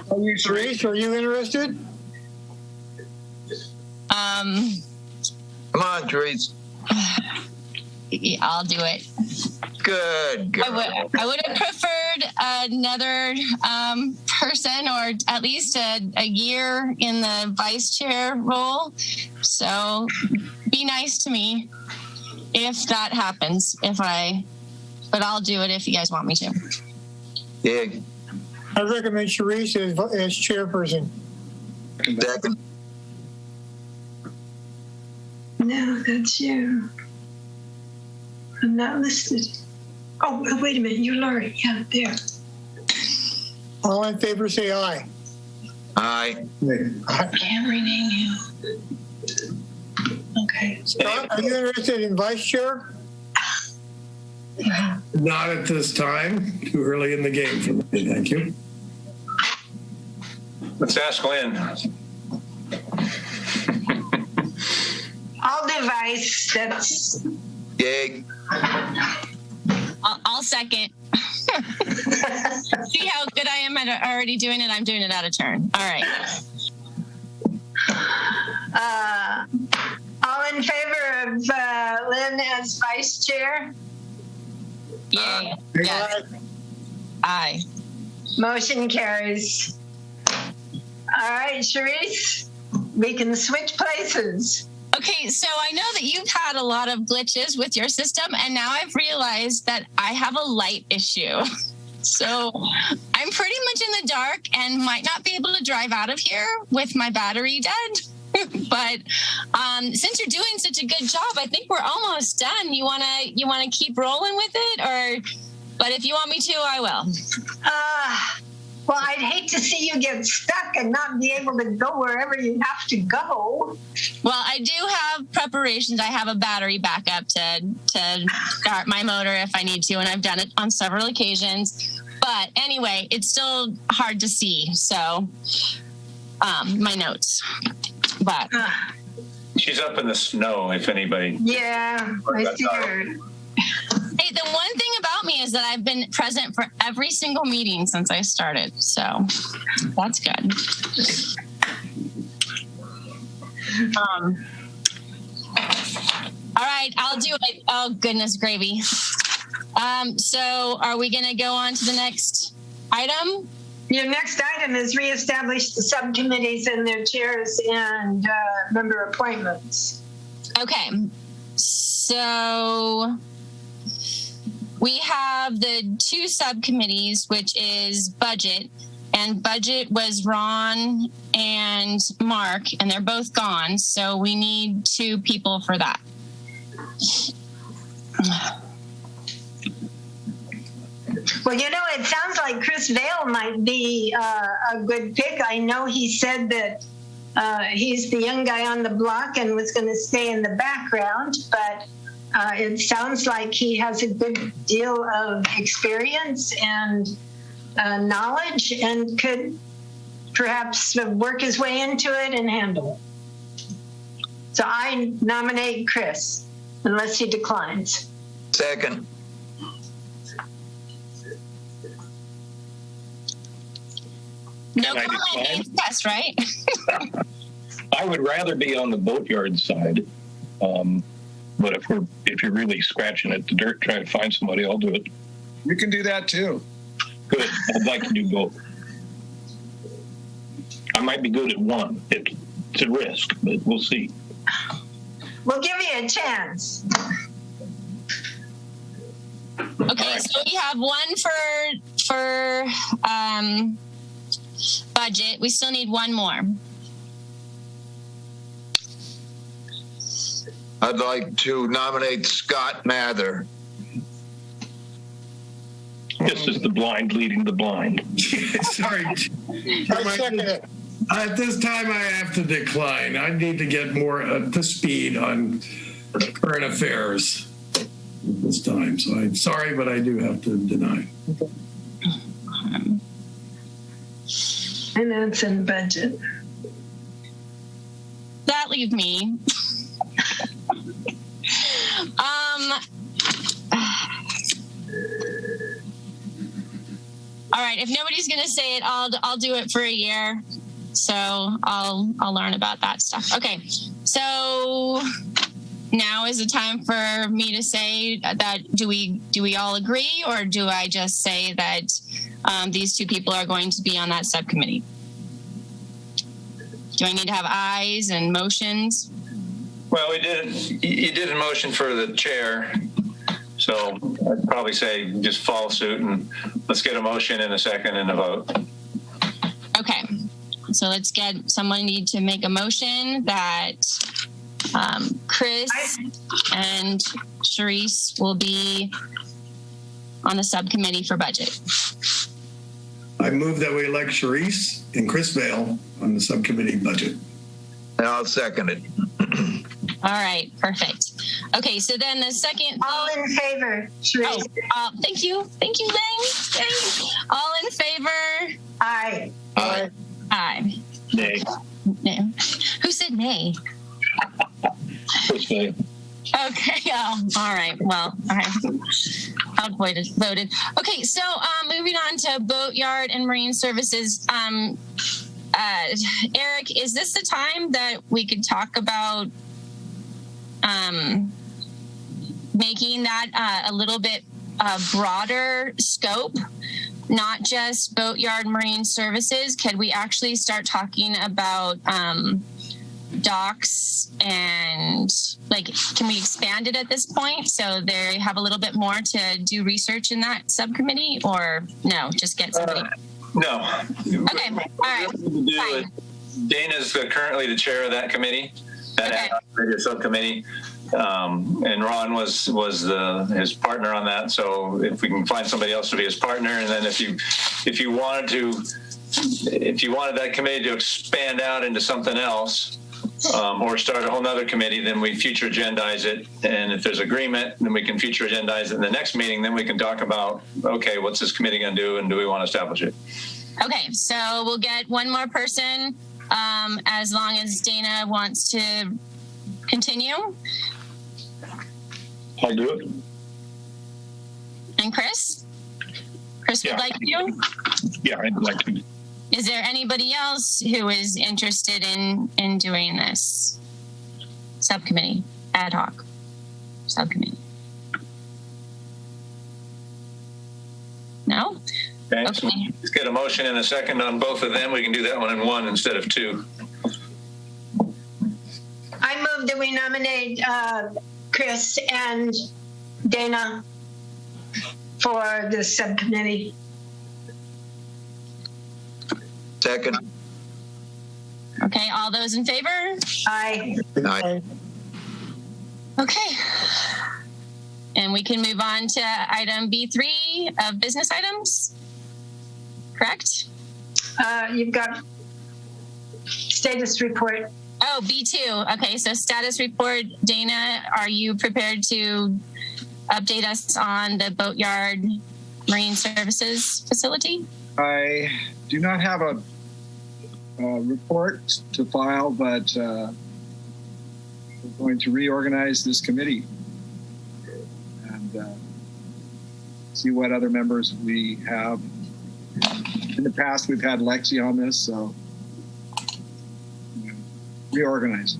Therese, are you interested? Come on, Therese. I'll do it. Good girl. I would have preferred another person, or at least a year in the vice chair role. So be nice to me if that happens. But I'll do it if you guys want me to. Yeah. I recommend Therese as chairperson. Second. No, that's you. I'm not listed. Oh, wait a minute. You're Laurie. Yeah, there. All in favor, say aye. Aye. I can't rename you. Okay. Scott, are you interested in vice chair? Not at this time. Too early in the game for me. Thank you. Let's ask Lynn. I'll do vice. That's. Yay. I'll second. See how good I am at already doing it? I'm doing it out of turn. All right. All in favor of Lynn as vice chair? Yay. Yes. Aye. Motion carries. All right, Charisse, we can switch places. Okay, so I know that you've had a lot of glitches with your system, and now I've realized that I have a light issue. So I'm pretty much in the dark and might not be able to drive out of here with my battery dead. But since you're doing such a good job, I think we're almost done. You wanna keep rolling with it, or? But if you want me to, I will. Well, I'd hate to see you get stuck and not be able to go wherever you have to go. Well, I do have preparations. I have a battery backup to start my motor if I need to, and I've done it on several occasions. But anyway, it's still hard to see. So, my notes. But she's up in the snow. If anybody. Yeah, I see her. Hey, the one thing about me is that I've been present for every single meeting since I started, so that's good. All right, I'll do it. Oh, goodness gravy. So are we going to go on to the next item? Your next item is reestablish the subcommittees and their chairs and member appointments. Okay, so we have the two subcommittees, which is budget, and budget was Ron and Mark, and they're both gone, so we need two people for that. Well, you know, it sounds like Chris Vail might be a good pick. I know he said that he's the young guy on the block and was going to stay in the background, but it sounds like he has a good deal of experience and knowledge and could perhaps work his way into it and handle it. So I nominate Chris, unless he declines. Second. No comment, yes, right? I would rather be on the Boatyard side. But if you're really scratching at the dirt trying to find somebody, I'll do it. You can do that too. Good. I'd like to do both. I might be good at one. It's a risk, but we'll see. We'll give you a chance. Okay, so we have one for budget. We still need one more. I'd like to nominate Scott Mather. This is the blind leading the blind. Sorry. I second it. At this time, I have to decline. I need to get more up to speed on current affairs at this time. So I'm sorry, but I do have to deny. Finance and budget. That leave me. All right, if nobody's going to say it, I'll do it for a year. So I'll learn about that stuff. Okay, so now is the time for me to say that do we all agree, or do I just say that these two people are going to be on that subcommittee? Do I need to have ayes and motions? Well, you did a motion for the chair, so I'd probably say just follow suit and let's get a motion and a second and a vote. Okay, so let's get someone need to make a motion that Chris and Charisse will be on the subcommittee for budget. I move that we elect Charisse and Chris Vail on the subcommittee budget. And I'll second it. All right, perfect. Okay, so then the second. All in favor, Charisse. Thank you, Lang. All in favor? Aye. Aye. Aye. Nay. No. Who said nay? Chris Vail. Okay. All right. Well, all right. Outvoted. Voted. Okay. So, moving on to Boatyard and Marine Services. Eric, is this the time that we could talk about making that a little bit broader scope, not just Boatyard Marine Services? Could we actually start talking about docks and can we expand it at this point so they have a little bit more to do research in that subcommittee, or no, just get somebody? No. Okay. All right. Fine. Dana's currently the chair of that committee, that Okay. radio subcommittee. and Ron was his partner on that. So if we can find somebody else to be his partner, and then if you wanted that committee to expand out into something else, or start a whole nother committee, then we future agendize it. And if there's agreement, then we can future agendize it in the next meeting. Then we can talk about, okay, what's this committee going to do, and do we want to establish it? Okay, so we'll get one more person, as long as Dana wants to continue. I'll do it. And Chris? Chris would like to? Yeah, I'd like to. Is there anybody else who is interested in doing this subcommittee, ad hoc subcommittee? No? Okay. So let's get a motion in a second on both of them. We can do that one in one instead of two. I move that we nominate Chris and Dana for the subcommittee. Second. Okay, all those in favor? Aye. Aye. Okay. And we can move on to item B3 of business items, correct? You've got status report. Oh, B2. Okay, so status report. Dana, are you prepared to update us on the Boatyard Marine Services facility? I do not have a report to file, but we're going to reorganize this committee and see what other members we have. In the past, we've had Lexi on this, so reorganize.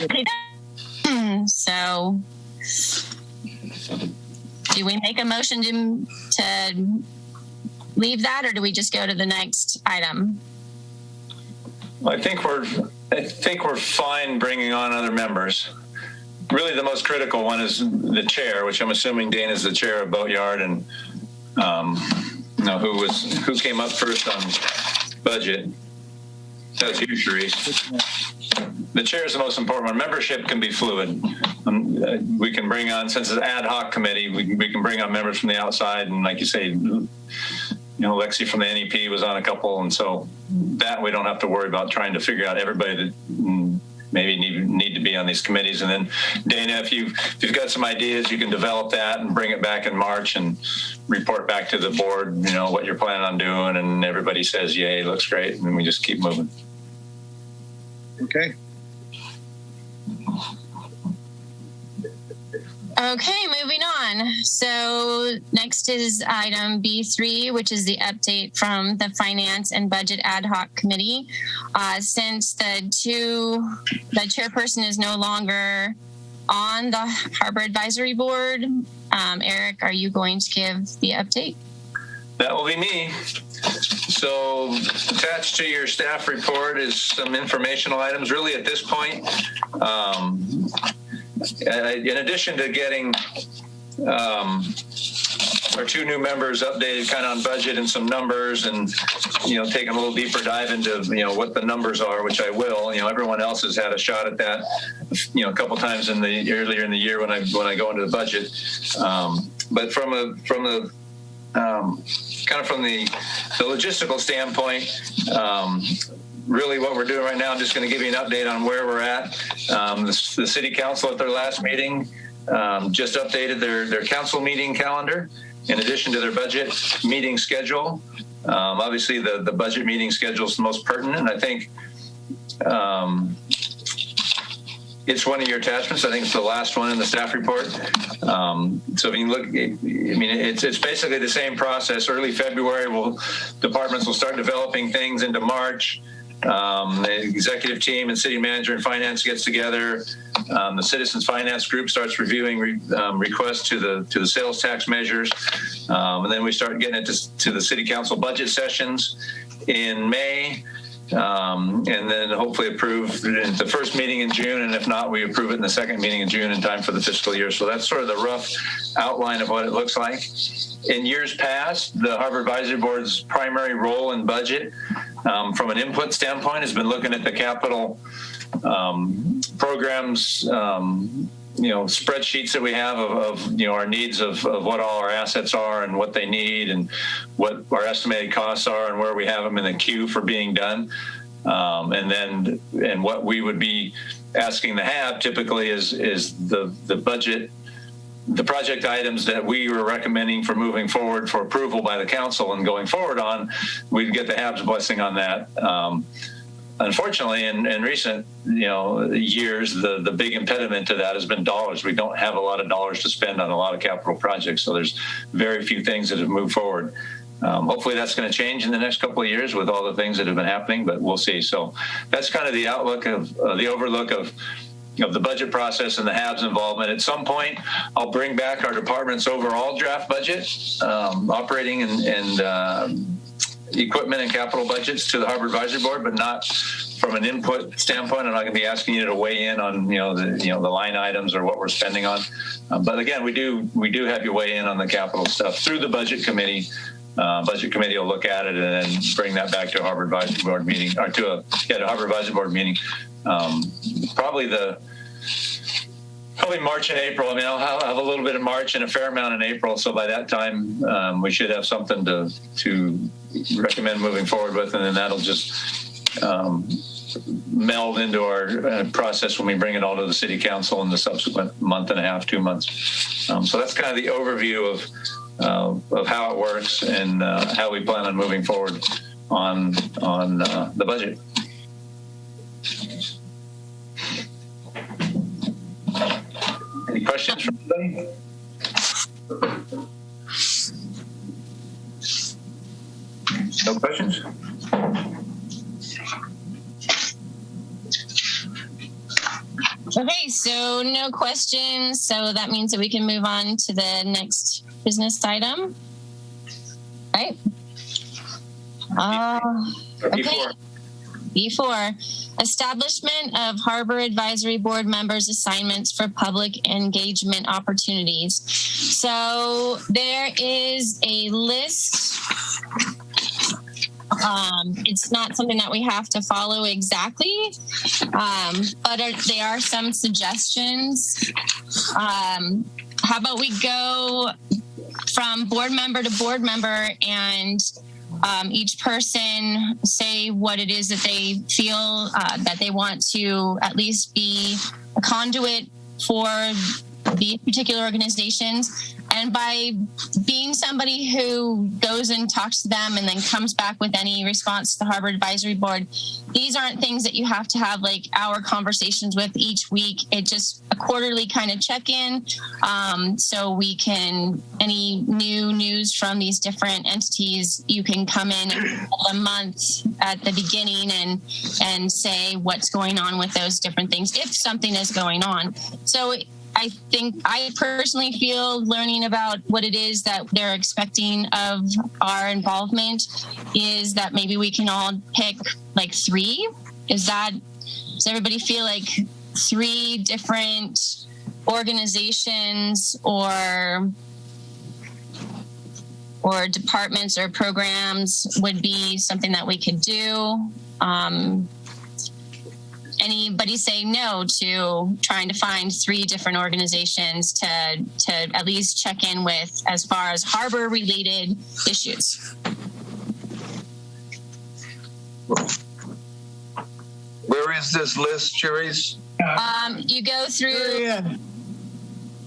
Okay. So, do we make a motion to leave that, or do we just go to the next item? Well, I think we're fine bringing on other members. Really, the most critical one is the chair, which I'm assuming Dana is the chair of Boatyard, and who came up first on budget. That's you, Sharice. The chair is the most important one. Membership can be fluid. We can bring on, since it's an ad hoc committee, we can bring on members from the outside, and like you say, Lexi from the NEP was on a couple, and so that we don't have to worry about trying to figure out everybody that maybe need to be on these committees. And then Dana, if you've got some ideas, you can develop that and bring it back in March and report back to the board, what you're planning on doing, and everybody says, yay, looks great, and then we just keep moving. Okay. Okay, moving on. So next is item B3, which is the update from the Finance and Budget Ad Hoc Committee. Since the chairperson is no longer on the Harbor Advisory Board, Eric, are you going to give the update? That will be me. So attached to your staff report is some informational items. Really, at this point, in addition to getting our two new members updated kind of on budget and some numbers, and taking a little deeper dive into what the numbers are, which I will. Everyone else has had a shot at that a couple times earlier in the year when I go into the budget. But from the logistical standpoint, really what we're doing right now, I'm just going to give you an update on where we're at. The city council at their last meeting just updated their council meeting calendar in addition to their budget meeting schedule. Obviously, the budget meeting schedule is the most pertinent. I think it's one of your attachments. I think it's the last one in the staff report. So if you look, it's basically the same process. Early February, departments will start developing things into March. The executive team and city manager and finance gets together. The citizens finance group starts reviewing requests to the sales tax measures, and then we start getting it to the city council budget sessions in May, and then hopefully approve at the first meeting in June, and if not, we approve it in the second meeting in June in time for the fiscal year. So that's sort of the rough outline of what it looks like. In years past, the Harbor Advisory Board's primary role in budget from an input standpoint has been looking at the capital programs, spreadsheets that we have of our needs of what all our assets are and what they need and what our estimated costs are and where we have them in the queue for being done. And what we would be asking to have typically is the budget, the project items that we were recommending for moving forward for approval by the council and going forward on. We'd get the HAB's blessing on that. Unfortunately, in recent years, the big impediment to that has been dollars. We don't have a lot of dollars to spend on a lot of capital projects, so there's very few things that have moved forward. Hopefully that's going to change in the next couple of years with all the things that have been happening, but we'll see. So that's kind of the outlook of the overlook of the budget process and the HAB's involvement. At some point, I'll bring back our department's overall draft budget, operating and equipment and capital budgets to the Harbor Advisory Board, but not from an input standpoint. I'm not going to be asking you to weigh in on the line items or what we're spending on. But again, we do have you weigh in on the capital stuff through the budget committee. Budget committee will look at it and then bring that back to a Harbor Advisory Board meeting, or to a Harbor Advisory Board meeting. Probably March and April. I mean, I'll have a little bit in March and a fair amount in April. So by that time, we should have something to recommend moving forward with, and then that'll just meld into our process when we bring it all to the City Council in the subsequent month and a half, 2 months. So that's kind of the overview of how it works and how we plan on moving forward on the budget. Any questions from anybody? No questions? Okay, so no questions. So that means that we can move on to the next business item, right? Okay. B4, establishment of Harbor Advisory Board members' assignments for public engagement opportunities. So there is a list. It's not something that we have to follow exactly, but there are some suggestions. How about we go from board member to board member and each person say what it is that they feel that they want to at least be a conduit for these particular organizations. And by being somebody who goes and talks to them and then comes back with any response to the Harbor Advisory Board, these aren't things that you have to have like hour conversations with each week. It's just a quarterly kind of check-in. So we can, any new news from these different entities, you can come in a month at the beginning and say what's going on with those different things, if something is going on. So I think I personally feel learning about what it is that they're expecting of our involvement is that maybe we can all pick like 3. Does everybody feel like 3 different organizations or departments or programs would be something that we could do? Anybody say no to trying to find 3 different organizations to at least check in with as far as harbor related issues? Where is this list, Cherise? You go through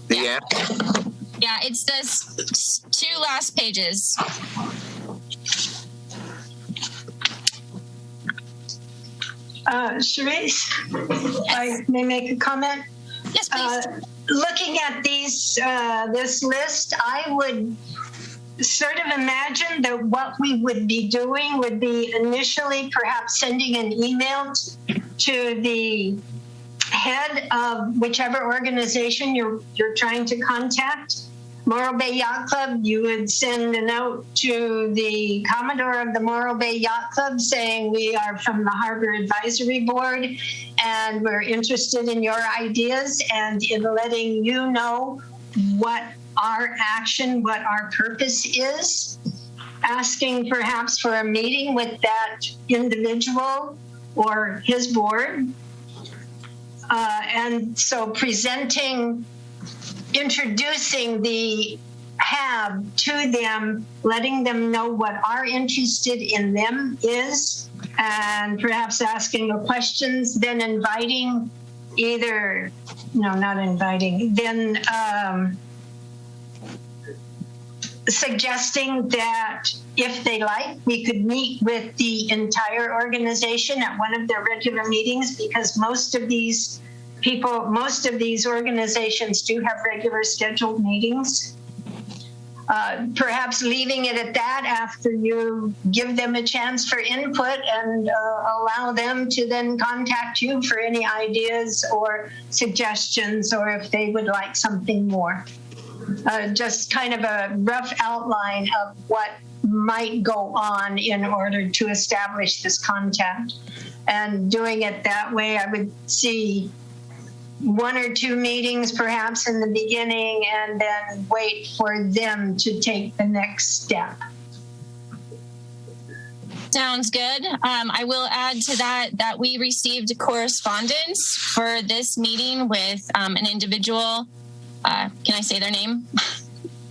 the end. Yeah, it's this 2 last pages. Cherise, I may make a comment. Yes, please. Looking at this list, I would sort of imagine that what we would be doing would be initially perhaps sending an email to the head of whichever organization you're trying to contact. Morro Bay Yacht Club, you would send a note to the Commodore of the Morro Bay Yacht Club saying we are from the Harbor Advisory Board and we're interested in your ideas and in letting you know what our action, what our purpose is. asking perhaps for a meeting with that individual or his board. And so introducing the HAB to them, letting them know what our interested in them is, and perhaps asking the questions, then inviting suggesting that if they like, we could meet with the entire organization at one of their regular meetings, because most of these organizations do have regular scheduled meetings. Perhaps leaving it at that after you give them a chance for input and allow them to then contact you for any ideas or suggestions, or if they would like something more. Just kind of a rough outline of what might go on in order to establish this contact. And doing it that way, I would see 1 or 2 meetings perhaps in the beginning, and then wait for them to take the next step. Sounds good. I will add to that we received correspondence for this meeting with an individual. Can I say their name?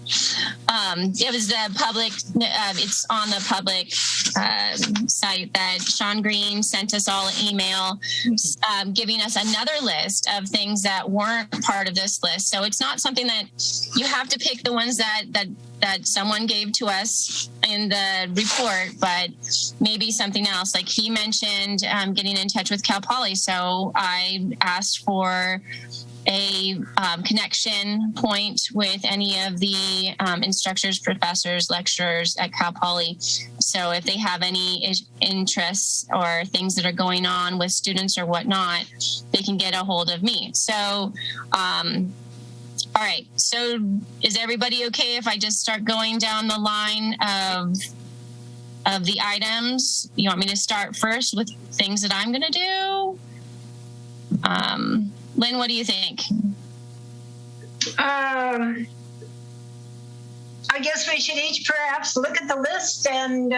It was the public, it's on the public site that Sean Green sent us all an email giving us another list of things that weren't part of this list. So it's not something that you have to pick the ones that someone gave to us in the report, but maybe something else. Like he mentioned getting in touch with Cal Poly. So I asked for a connection point with any of the instructors, professors, lecturers at Cal Poly. So if they have any interests or things that are going on with students or whatnot, they can get a hold of me. So, all right. So is everybody okay if I just start going down the line of the items? You want me to start first with things that I'm going to do? Lynn, what do you think? I guess we should each perhaps look at the list and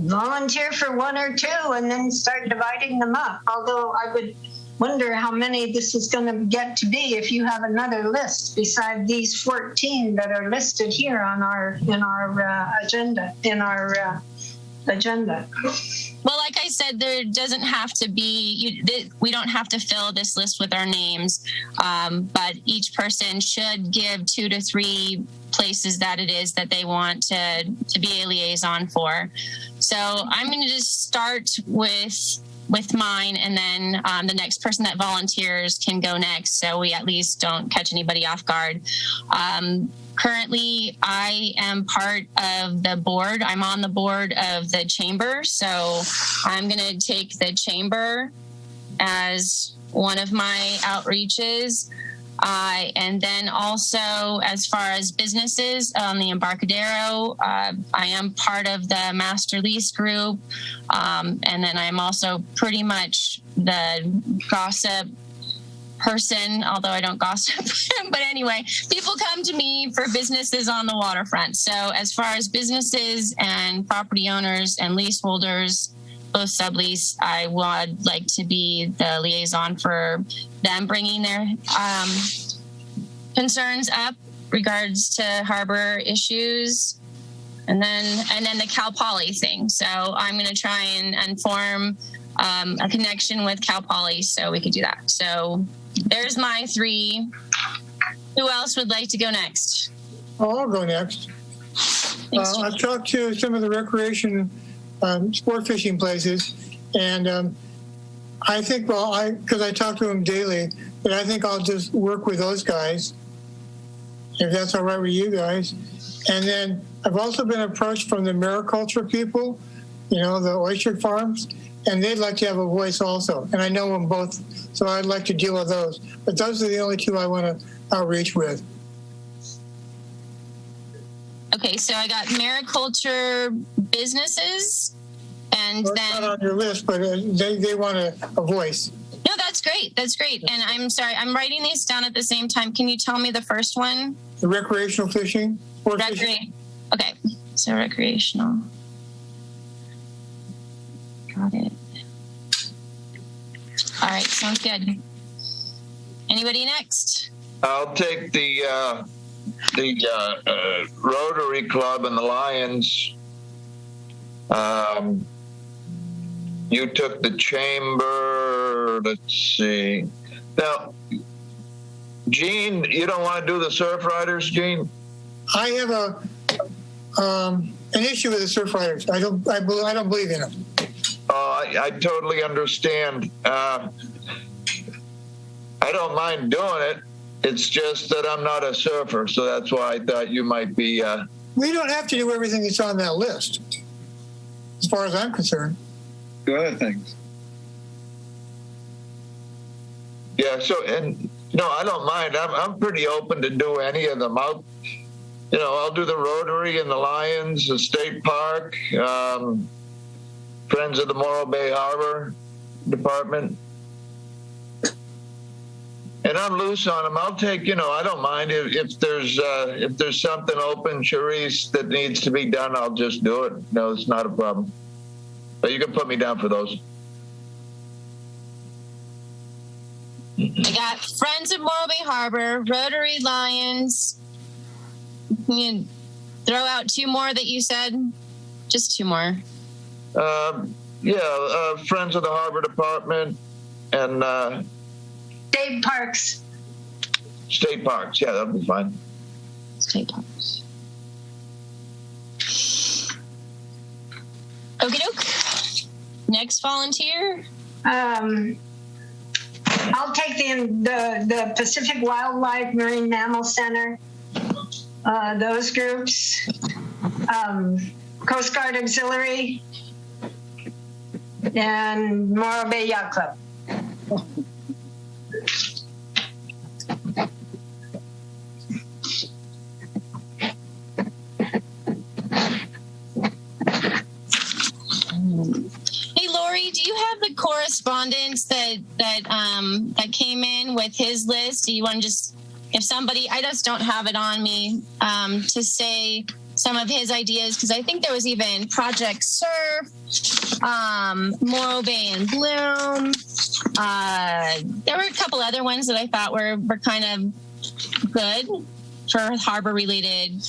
volunteer for 1 or 2 and then start dividing them up. Although I would wonder how many this is going to get to be if you have another list beside these 14 that are listed here on our agenda. Well, like I said, there doesn't have to be, we don't have to fill this list with our names, but each person should give 2 to 3 places that it is that they want to be a liaison for. So I'm going to just start with mine, and then the next person that volunteers can go next, so we at least don't catch anybody off guard. Currently, I am part of the board. I'm on the board of the chamber, so I'm going to take the chamber as one of my outreaches. And then also, as far as businesses on the Embarcadero, I am part of the master lease group. And then I'm also pretty much the gossip person, although I don't gossip. But anyway, people come to me for businesses on the waterfront. So as far as businesses and property owners and leaseholders, both sublease, I would like to be the liaison for them, bringing their concerns up regards to harbor issues, and then the Cal Poly thing. So I'm going to try and form a connection with Cal Poly so we could do that. So there's my 3. Who else would like to go next? Oh, I'll go next. I've talked to some of the recreation sport fishing places, and I think, because I talk to them daily, but I think I'll just work with those guys, if that's all right with you guys. And then I've also been approached from the mariculture people, the oyster farms, and they'd like to have a voice also. And I know them both, so I'd like to deal with those. But those are the only 2 I want to outreach with. Okay, so I got mariculture businesses, and then not on your list, but they want a voice. No, that's great. That's great. And I'm sorry, I'm writing these down at the same time. Can you tell me the first one? The recreational fishing. Fishing. Okay. So recreational. Got it. All right, sounds good. Anybody next? I'll take the Rotary Club and the Lions. You took the Chamber. Let's see. Now, Gene, you don't want to do the Surf Riders, Gene? I have an issue with the Surf Riders. I don't believe in them. I totally understand. I don't mind doing it. It's just that I'm not a surfer, so that's why I thought you might be. We don't have to do everything that's on that list, as far as I'm concerned. Do other things. Yeah. So, and no, I don't mind. I'm pretty open to do any of them. I'll do the Rotary and the Lions, the State Park, Friends of the Morro Bay Harbor Department. And I'm loose on them. I'll take, I don't mind if there's something open, Charisse, that needs to be done, I'll just do it. No, it's not a problem. But you can put me down for those. I got Friends of Morro Bay Harbor, Rotary, Lions. Can you throw out two more that you said? Just two more. Friends of the Harbor Department and State Parks. State Parks, yeah, that'll be fine. State Parks. Okie doke. Next volunteer. I'll take the Pacific Wildlife Marine Mammal Center. Those groups. Coast Guard Auxiliary and Morro Bay Yacht Club. Hey, Lori, do you have the correspondence that came in with his list? Do you want to just, if somebody, I just don't have it on me, to say some of his ideas, because I think there was even Project Surf, Morro Bay and Bloom. There were a couple other ones that I thought were kind of good for harbor-related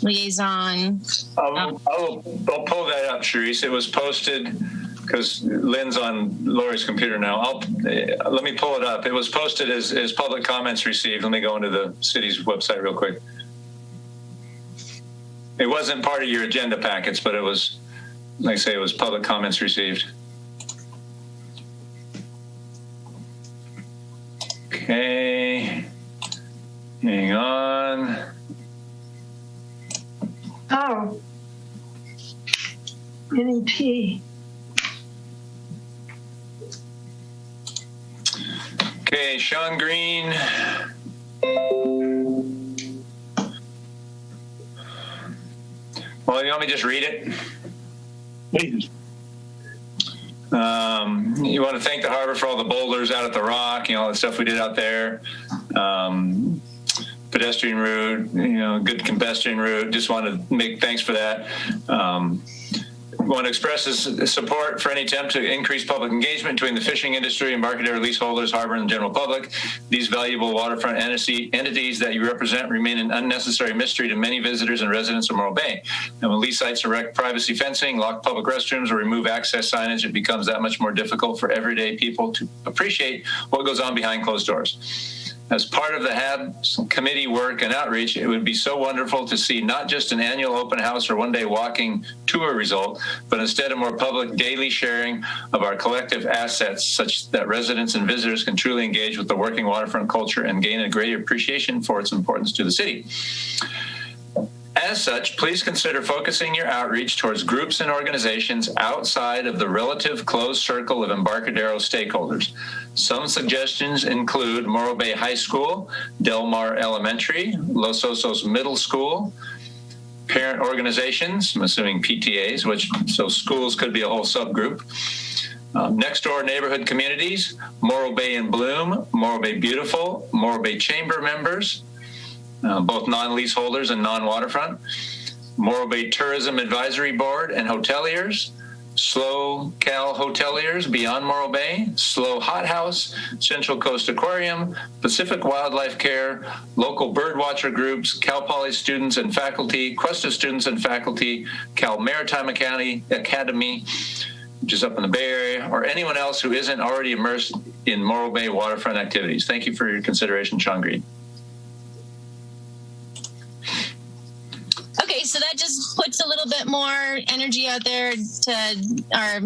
liaison. I'll pull that up, Charisse. It was posted because Lynn's on Lori's computer now. Let me pull it up. It was posted as public comments received. Let me go into the city's website real quick. It wasn't part of your agenda packets, but it was, like I say, it was public comments received. Okay. Hang on. Oh. NEP. Okay, Sean Green. Well, you want me to just read it? Please. You want to thank the harbor for all the boulders out at the rock, all the stuff we did out there. Pedestrian route, good pedestrian route. Just want to make thanks for that. Want to express his support for any attempt to increase public engagement between the fishing industry, Embarcadero leaseholders, harbor, and the general public. These valuable waterfront entities that you represent remain an unnecessary mystery to many visitors and residents of Morro Bay. And when lease sites erect privacy fencing, lock public restrooms, or remove access signage, it becomes that much more difficult for everyday people to appreciate what goes on behind closed doors. As part of the HAB committee work and outreach, it would be so wonderful to see not just an annual open house or one-day walking tour result, but instead a more public daily sharing of our collective assets such that residents and visitors can truly engage with the working waterfront culture and gain a greater appreciation for its importance to the city. As such, please consider focusing your outreach towards groups and organizations outside of the relative closed circle of Embarcadero stakeholders. Some suggestions include Morro Bay High School, Del Mar Elementary, Los Osos Middle School, parent organizations, I'm assuming PTAs, so schools could be a whole subgroup, next door neighborhood communities, Morro Bay and Bloom, Morro Bay Beautiful, Morro Bay Chamber members, both non-leaseholders and non-waterfront, Morro Bay Tourism Advisory Board and hoteliers, Slow Cal Hoteliers Beyond Morro Bay, Slow Hot House, Central Coast Aquarium, Pacific Wildlife Care, local birdwatcher groups, Cal Poly students and faculty, Cuesta students and faculty, Cal Maritime Academy, which is up in the Bay Area, or anyone else who isn't already immersed in Morro Bay waterfront activities. Thank you for your consideration, Sean Green. Okay, so that just puts a little bit more energy out there to our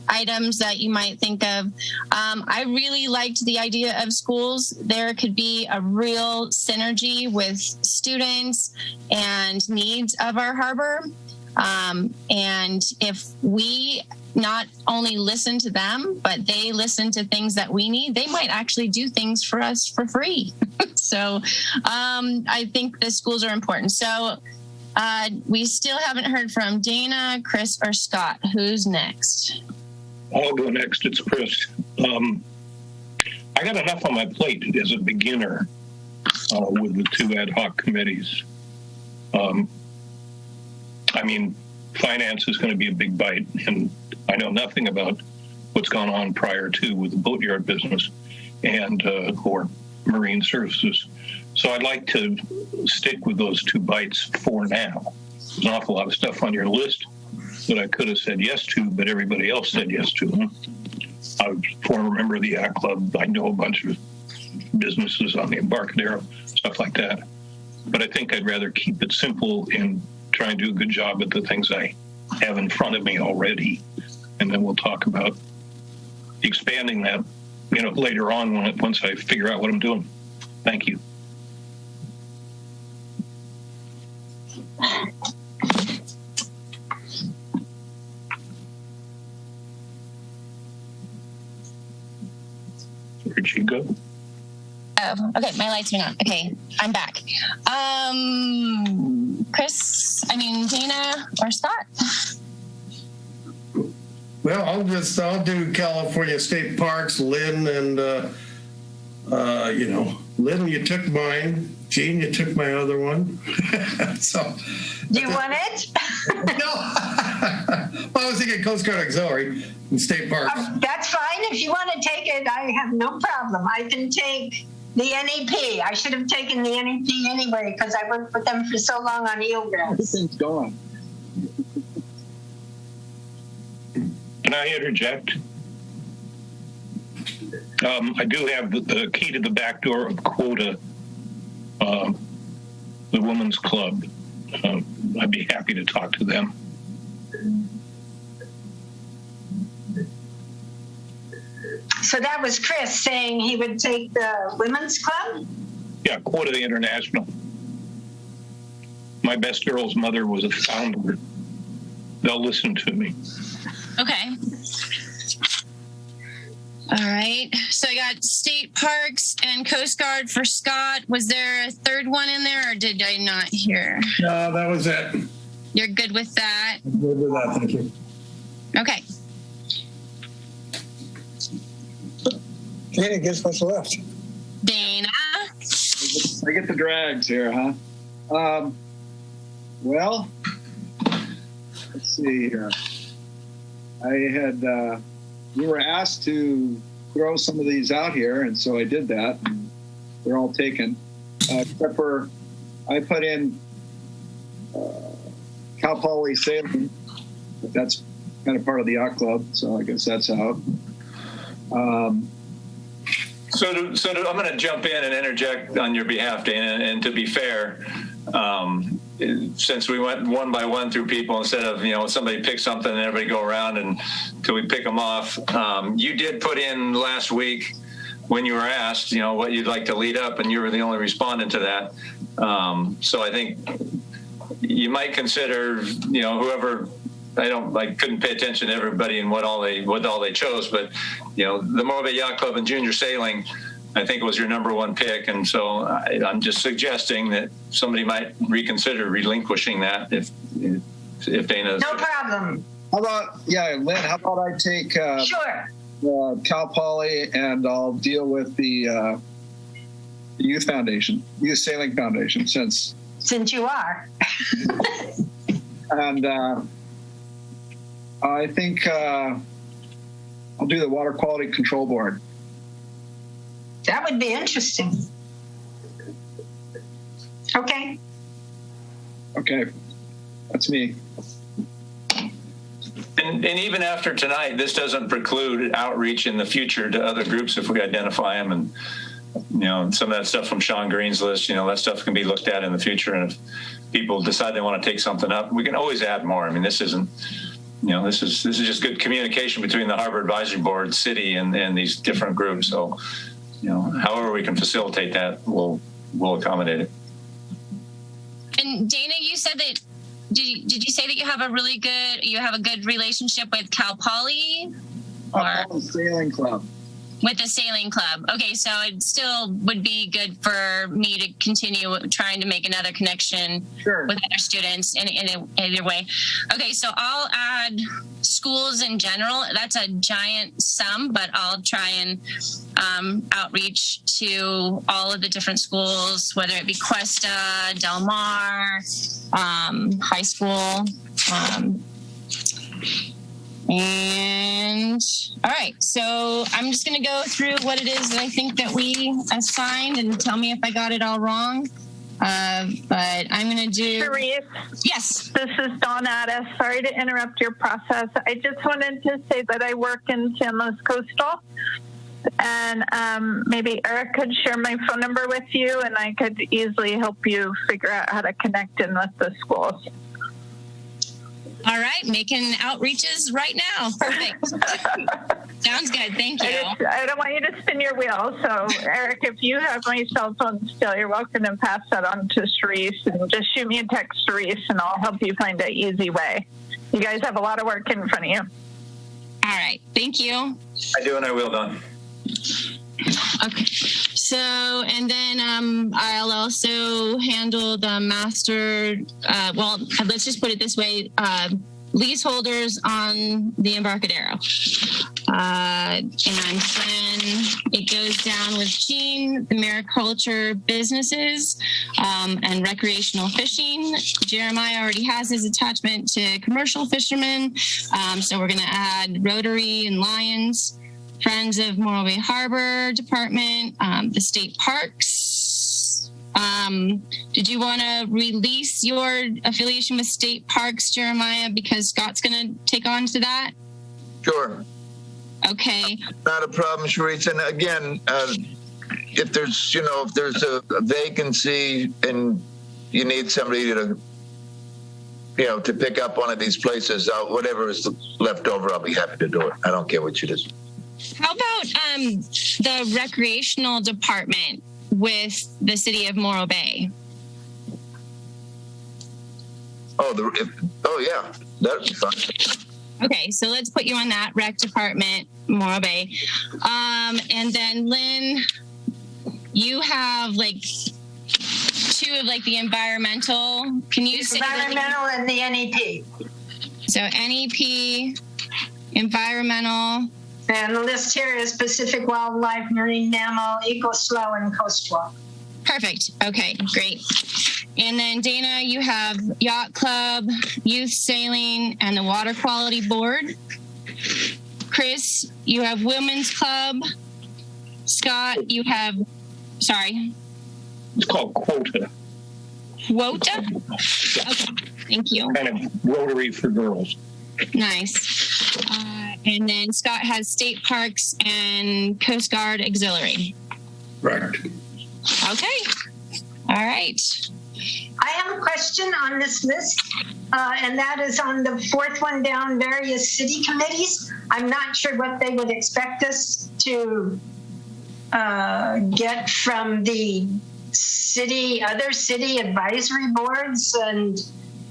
items that you might think of. I really liked the idea of schools. There could be a real synergy with students and needs of our harbor. And if we not only listen to them, but they listen to things that we need, they might actually do things for us for free. So I think the schools are important. So we still haven't heard from Dana, Chris, or Scott. Who's next? I'll go next. It's Chris. I got enough on my plate as a beginner with the two ad hoc committees. I mean, finance is going to be a big bite, and I know nothing about what's gone on prior to with the Boatyard business and or marine services. So I'd like to stick with those two bites for now. There's an awful lot of stuff on your list that I could have said yes to, but everybody else said yes to. I was a former member of the Yacht Club. I know a bunch of businesses on the Embarcadero, stuff like that. But I think I'd rather keep it simple and try and do a good job at the things I have in front of me already. And then we'll talk about expanding that, later on once I figure out what I'm doing. Thank you. Where'd she go? Oh, okay. My lights went on. Okay, I'm back. Dana or Scott? Well, I'll do California State Parks, Lynn, and Lynn, you took mine. Gene, you took my other one. So, do you want it? No. Well, I was thinking Coast Guard Auxiliary and State Parks. That's fine. If you want to take it, I have no problem. I can take the NEP. I should have taken the NEP anyway because I worked with them for so long on Eelgrass. Everything's gone. Can I interject? I do have the key to the back door of Quota, the Women's Club. I'd be happy to talk to them. So that was Chris saying he would take the Women's Club? Yeah, Quota International. My best girl's mother was a founder. They'll listen to me. Okay. All right. So I got State Parks and Coast Guard for Scott. Was there a third one in there, or did I not hear? No, that was it. You're good with that? I'm good with that, thank you. Okay. Dana, guess what's left? Dana? I get the drags here, huh? Well, let's see here. We were asked to throw some of these out here, and so I did that. And they're all taken, except for I put in Cal Poly Sailing, but that's kind of part of the yacht club, so I guess that's out. So I'm going to jump in and interject on your behalf, Dana. And to be fair, since we went one by one through people instead of somebody pick something and everybody go around until we pick them off, you did put in last week when you were asked, what you'd like to lead up, and you were the only respondent to that. So I think you might consider, whoever. I couldn't pay attention to everybody and what all they chose, but the Morro Bay Yacht Club and Junior Sailing, I think was your number one pick, and so I'm just suggesting that somebody might reconsider relinquishing that if Dana. No problem. How about Lynn? How about I take sure Cal Poly, and I'll deal with the Youth Sailing Foundation since you are. And I think I'll do the Water Quality Control Board. That would be interesting. Okay. Okay, that's me. And even after tonight, this doesn't preclude outreach in the future to other groups if we identify them. And, some of that stuff from Sean Green's list, that stuff can be looked at in the future. And if people decide they want to take something up, we can always add more. I mean, this isn't, this is just good communication between the Harbor Advisory Board, city, and these different groups. So, however we can facilitate that, we'll accommodate it. And Dana, you said that, did you say that you have a good relationship with Cal Poly? Or Sailing Club. With the sailing club. Okay, so it still would be good for me to continue trying to make another connection with other students in either way. Okay, so I'll add schools in general. That's a giant sum, but I'll try and outreach to all of the different schools, whether it be Cuesta, Del Mar, high school. And all right, so I'm just going to go through what it is that I think that we assigned and tell me if I got it all wrong. But I'm going to do... Sharif? Yes. This is Dawn Addis. Sorry to interrupt your process. I just wanted to say that I work in San Luis Coastal, and maybe Eric could share my phone number with you, and I could easily help you figure out how to connect in with the schools. All right, making outreaches right now. Perfect. Sounds good. Thank you. I don't want you to spin your wheel. So, Eric, if you have my cell phone still, you're welcome to pass that on to Sharice, and just shoot me a text, Sharice, and I'll help you find an easy way. You guys have a lot of work in front of you. All right. Thank you. I do, and I will, Don. Okay. So, and then I'll also handle the master, let's just put it this way, leaseholders on the Embarcadero. And then it goes down with Gene, the mariculture businesses, and recreational fishing. Jeremiah already has his attachment to commercial fishermen. So we're going to add Rotary and Lions. Friends of Morro Bay Harbor Department, the state parks. Did you want to release your affiliation with state parks, Jeremiah, because Scott's going to take on to that? Sure. Okay. Not a problem, Sharice. And again, if there's a vacancy and you need somebody to pick up one of these places, whatever is left over, I'll be happy to do it. I don't care what you do. How about the recreational department with the city of Morro Bay? Oh yeah, that'd be fun. Okay, so let's put you on that rec department, Morro Bay. And then Lynn, you have two of the environmental. Can you say environmental and the NEP? So NEP, environmental. And the list here is Pacific Wildlife, Marine Mammal, EcoSlow, and Coastal. Perfect. Okay, great. And then Dana, you have Yacht Club, Youth Sailing, and the Water Quality Board. Chris, you have Women's Club. Scott, you have, sorry. It's called Quota. Quota? Okay, thank you. Kind of Rotary for girls. Nice. And then Scott has State Parks and Coast Guard Auxiliary. Right. Okay. All right. I have a question on this list, and that is on the fourth one down, various city committees. I'm not sure what they would expect us to get from the other city advisory boards, and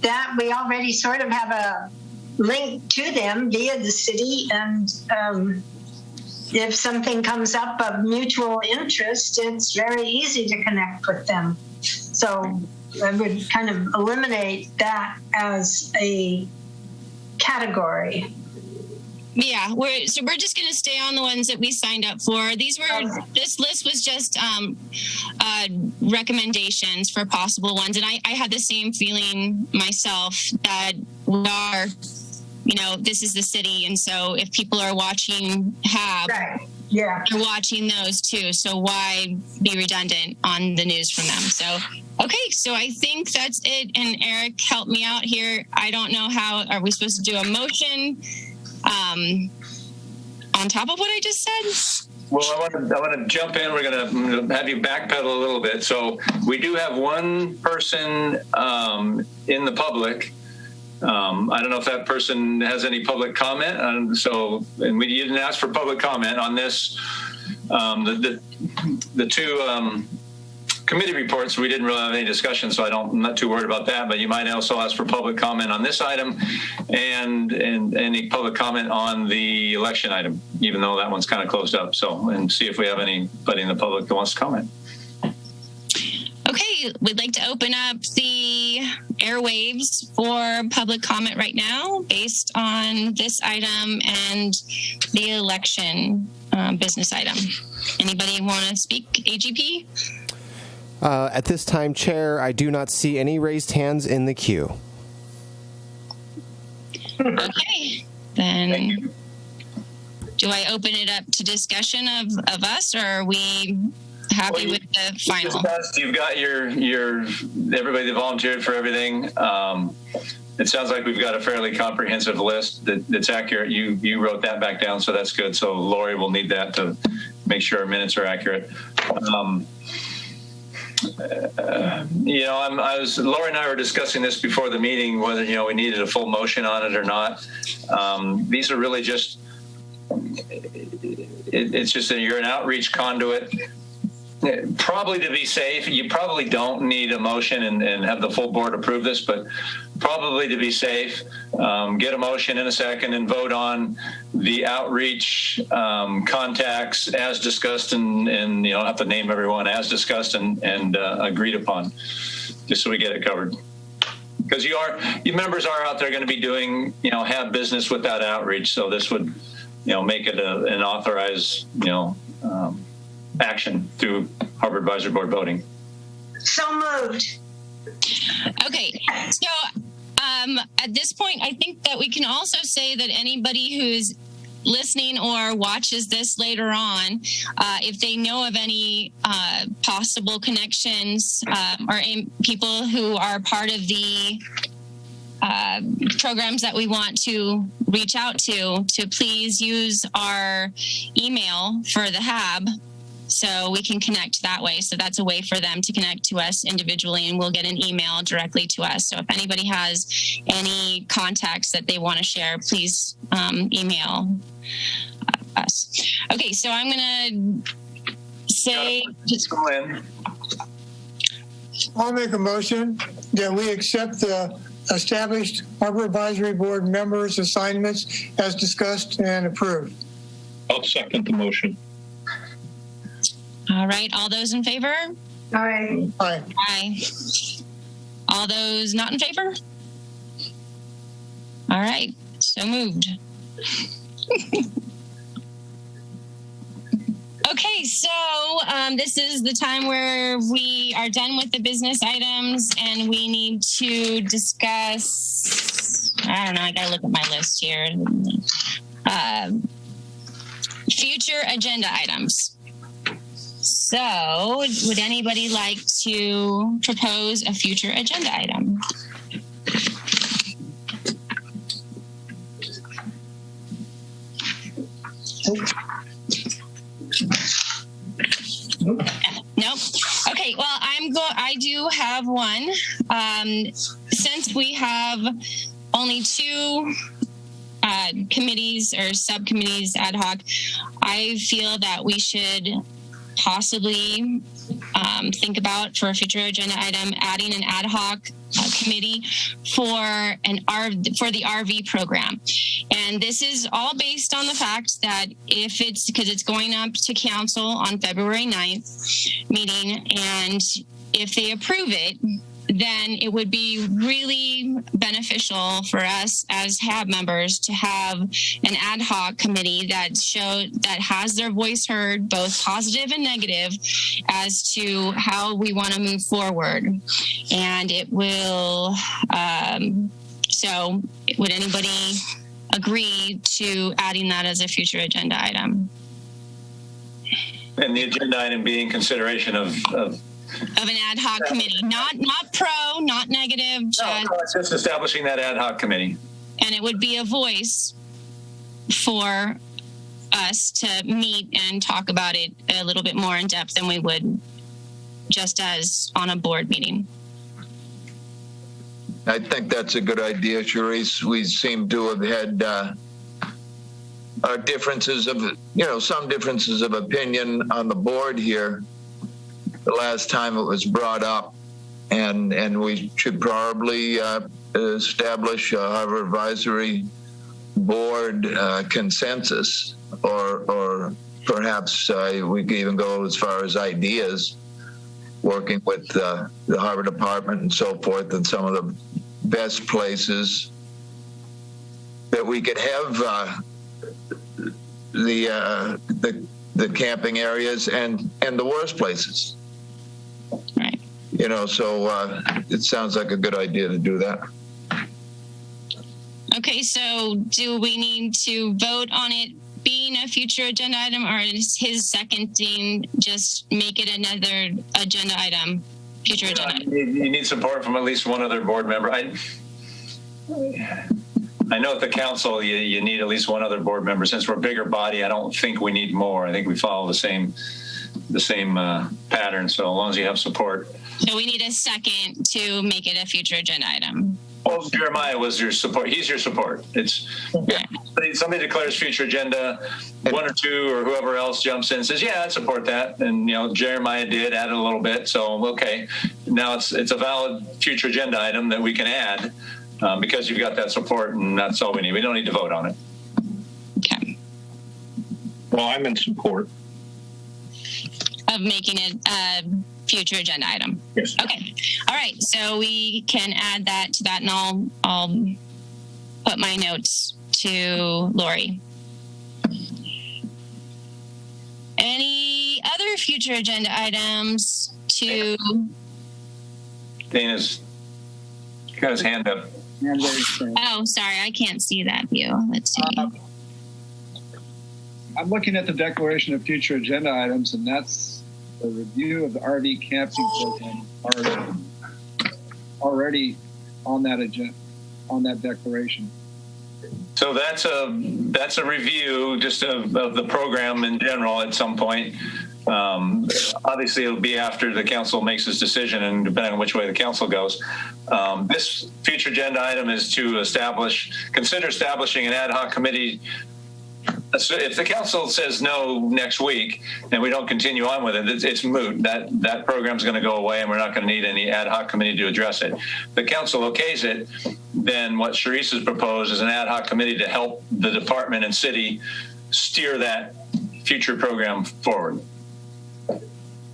that we already sort of have a link to them via the city, and if something comes up of mutual interest, it's very easy to connect with them. So I would kind of eliminate that as a category. Yeah, we're just going to stay on the ones that we signed up for. This list was just recommendations for possible ones, and I had the same feeling myself that we are, this is the city, and so if people are watching HAB, right. Yeah, they're watching those too. So why be redundant on the news from them? So. Okay, so I think that's it. And Eric, help me out here. I don't know are we supposed to do a motion on top of what I just said? Well, I want to jump in. We're going to have you backpedal a little bit. So we do have one person in the public. I don't know if that person has any public comment. And you didn't ask for public comment on this. The two committee reports, we didn't really have any discussion, so I'm not too worried about that, but you might also ask for public comment on this item and any public comment on the election item, even though that one's kind of closed up. So, and see if we have anybody in the public that wants to comment. Okay, we'd like to open up the airwaves for public comment right now based on this item and the election business item. Anybody want to speak, AGP? At this time, Chair, I do not see any raised hands in the queue. Okay, then do I open it up to discussion of us, or are we happy with the final? You've got your everybody that volunteered for everything. It sounds like we've got a fairly comprehensive list that's accurate. You wrote that back down, so that's good. So Lori will need that to make sure our minutes are accurate. Lori and I were discussing this before the meeting, whether, we needed a full motion on it or not. These are really just, it's just that you're an outreach conduit. Probably to be safe, you probably don't need a motion and have the full board approve this, but probably to be safe, get a motion in a second and vote on the outreach contacts as discussed and you don't have to name everyone, as discussed and agreed upon, just so we get it covered. Because your members are out there going to be doing, have business with that outreach, so this would, make it an authorized, action through Harbor Advisory Board voting. So moved. Okay, so at this point, I think that we can also say that anybody who's listening or watches this later on, if they know of any possible connections or people who are part of the programs that we want to reach out to please use our email for the HAB, so we can connect that way. So that's a way for them to connect to us individually, and we'll get an email directly to us. So if anybody has any contacts that they want to share, please email us. Okay, so I'm going to say... Just go in. I'll make a motion that we accept the established Harbor Advisory Board members' assignments as discussed and approved. I'll second the motion. All right. All those in favor? Aye. Aye. Aye. All those not in favor? All right. So moved. Okay, so this is the time where we are done with the business items and we need to discuss, I don't know, I gotta look at my list here. Future agenda items. So, would anybody like to propose a future agenda item? Nope. Okay. Well, I do have one. Since we have only two committees or subcommittees ad hoc, I feel that we should possibly think about, for a future agenda item, adding an ad hoc committee for the RV program. And this is all based on the fact that because it's going up to council on February 9th meeting, and if they approve it, then it would be really beneficial for us as HAB members to have an ad hoc committee that has their voice heard, both positive and negative, as to how we want to move forward. And it will, so would anybody agree to adding that as a future agenda item? And the agenda item being consideration of an ad hoc committee, not pro, not negative, just establishing that ad hoc committee. And it would be a voice for us to meet and talk about it a little bit more in depth than we would just as on a board meeting. I think that's a good idea, Charisse. We seem to have had our differences of, some differences of opinion on the board here the last time it was brought up, and we should probably establish a Harbor Advisory Board consensus, or perhaps we could even go as far as ideas, working with the Harbor Department and so forth, and some of the best places that we could have the camping areas and the worst places. Right. So it sounds like a good idea to do that. Okay, so do we need to vote on it being a future agenda item, or is his seconding just make it another agenda item, future agenda item? You need support from at least one other board member. I know at the council you need at least one other board member. Since we're a bigger body, I don't think we need more. I think we follow the same pattern. So as long as you have support. So we need a second to make it a future agenda item. Well, Jeremiah was your support. He's your support. It's somebody declares future agenda, one or two or whoever else jumps in and says, yeah, I support that. And, Jeremiah did add a little bit. So, okay, now it's a valid future agenda item that we can add because you've got that support, and that's all we need. We don't need to vote on it. Okay. Well, I'm in support of making it a future agenda item. Yes. Okay. All right. So we can add that to that, and I'll put my notes to Lori. Any other future agenda items to? Dana's got his hand up. Oh, sorry. I can't see that view. Let's see. I'm looking at the declaration of future agenda items, and that's a review of the RV camping program already on that agenda, on that declaration. So that's a review just of the program in general at some point. Obviously, it'll be after the council makes its decision, and depending on which way the council goes. This future agenda item is to consider establishing an ad hoc committee. If the council says no next week and we don't continue on with it, it's moot. That program's going to go away, and we're not going to need any ad hoc committee to address it. If the council okays it, then what Charisse has proposed is an ad hoc committee to help the department and city steer that future program forward.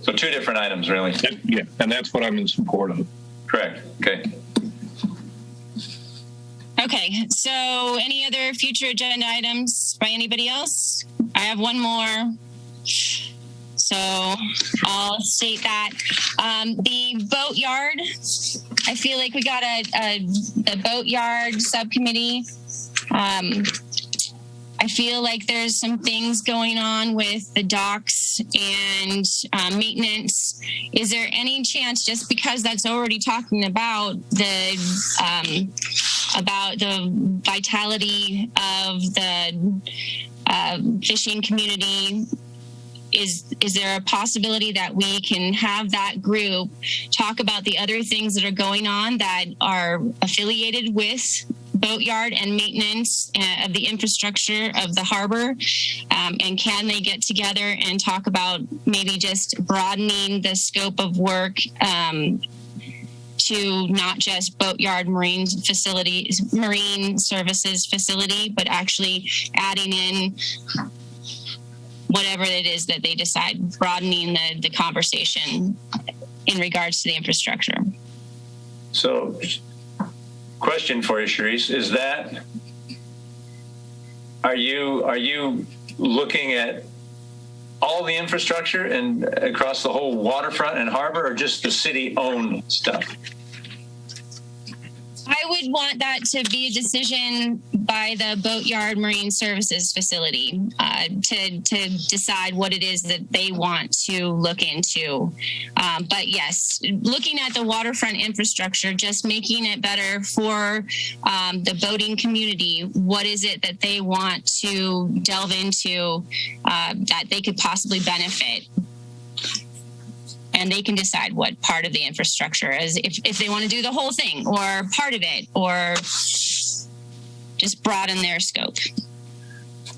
So two different items, really. Yeah, and that's what I'm in support of. Correct. Okay. Okay, so any other future agenda items by anybody else? I have one more. So I'll state that. The Boatyard, I feel like we got a Boatyard subcommittee. I feel like there's some things going on with the docks and maintenance. Is there any chance, just because that's already talking about the vitality of the fishing community, is there a possibility that we can have that group talk about the other things that are going on that are affiliated with Boatyard and maintenance of the infrastructure of the harbor? And can they get together and talk about maybe just broadening the scope of work to not just Boatyard marine services facility, but actually adding in whatever it is that they decide, broadening the conversation in regards to the infrastructure? So, question for you, Charisse, is that, are you looking at all the infrastructure and across the whole waterfront and harbor, or just the city-owned stuff? I would want that to be a decision by the Boatyard Marine Services facility to decide what it is that they want to look into. But yes, looking at the waterfront infrastructure, just making it better for the boating community. What is it that they want to delve into that they could possibly benefit? And they can decide what part of the infrastructure is, if they want to do the whole thing or part of it, or just broaden their scope.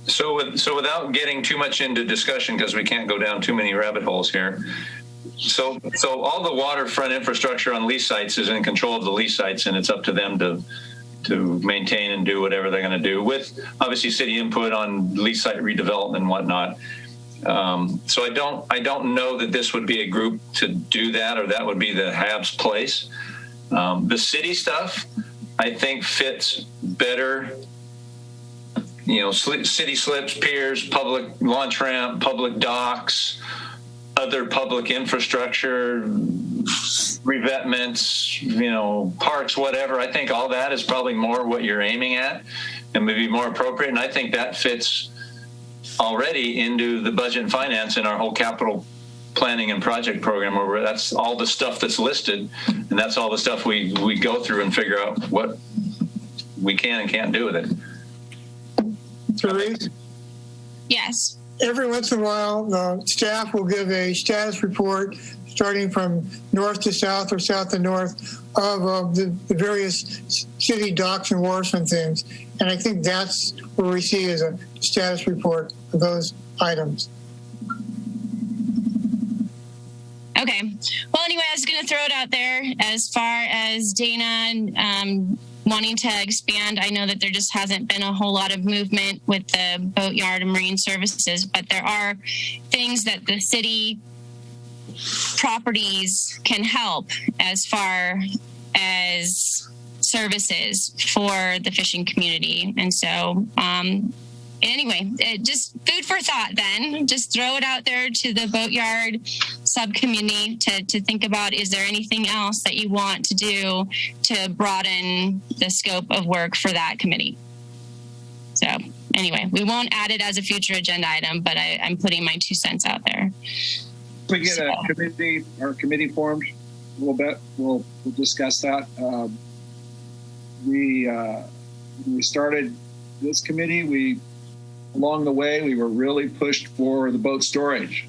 So without getting too much into discussion, because we can't go down too many rabbit holes here. So all the waterfront infrastructure on lease sites is in control of the lease sites, and it's up to them to maintain and do whatever they're going to do, with obviously city input on lease site redevelopment and whatnot. So I don't know that this would be a group to do that, or that would be the HAB's place. The city stuff, I think, fits better. City slips, piers, public launch ramp, public docks, other public infrastructure, revetments, parks, whatever. I think all that is probably more what you're aiming at and maybe more appropriate. And I think that fits already into the budget and finance in our whole capital planning and project program, where that's all the stuff that's listed, and that's all the stuff we go through and figure out what we can and can't do with it. Therese? Yes. Every once in a while, the staff will give a status report starting from north to south or south to north of the various city docks and wharfs and things. And I think that's what we see as a status report of those items. Okay. Well, anyway, I was going to throw it out there as far as Dana wanting to expand. I know that there just hasn't been a whole lot of movement with the Boatyard and Marine Services, but there are things that the city properties can help as far as services for the fishing community. And so anyway, just food for thought then. Just throw it out there to the Boatyard subcommittee to think about, is there anything else that you want to do to broaden the scope of work for that committee? So anyway, we won't add it as a future agenda item, but I'm putting my 2 cents out there. We get a committee formed a little bit. We'll discuss that. When we started this committee, along the way, we were really pushed for the boat storage.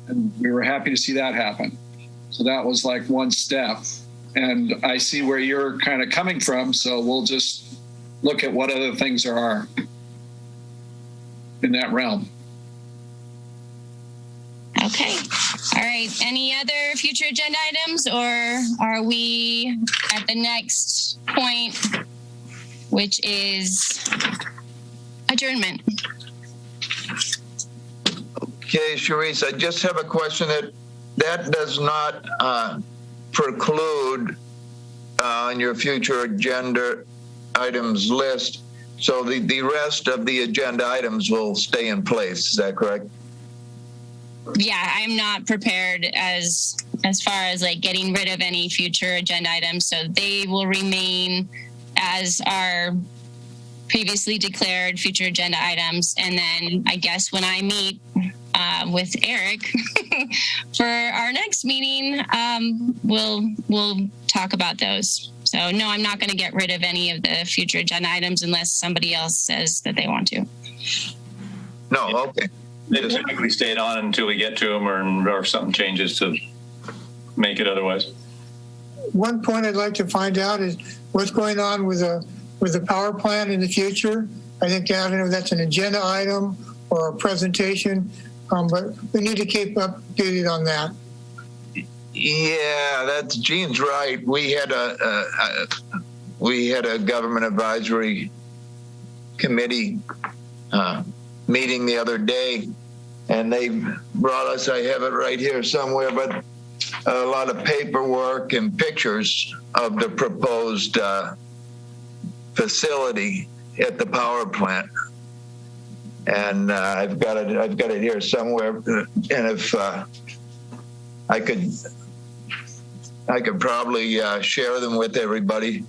And we were happy to see that happen. So that was like one step. And I see where you're kind of coming from, so we'll just look at what other things there are in that realm. Okay. All right. Any other future agenda items, or are we at the next point, which is adjournment? Okay, Charisse, I just have a question that does not preclude on your future agenda items list. So the rest of the agenda items will stay in place. Is that correct? Yeah, I'm not prepared as far as like getting rid of any future agenda items. So they will remain as our previously declared future agenda items. And then I guess when I meet with Eric for our next meeting, we'll talk about those. So no, I'm not going to get rid of any of the future agenda items unless somebody else says that they want to. No, okay. They typically stayed on until we get to them, or if something changes to make it otherwise. One point I'd like to find out is what's going on with the power plant in the future. I think, I don't know if that's an agenda item or a presentation, but we need to keep updated on that. Yeah, that's Gene's right. We had a government advisory committee meeting the other day, and they brought us, I have it right here somewhere, but a lot of paperwork and pictures of the proposed facility at the power plant. And I've got it here somewhere. And if I could probably share them with everybody.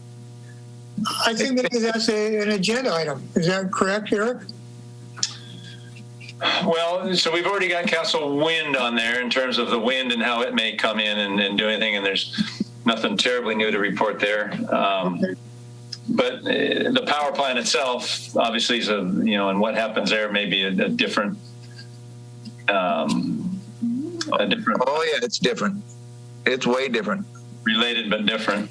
I think maybe that's an agenda item. Is that correct, Eric? Well, so we've already got Castle Wind on there in terms of the wind and how it may come in and do anything, and there's nothing terribly new to report there. But the power plant itself, obviously, is and what happens there may be a different. Oh yeah, it's different. It's way different. Related but different.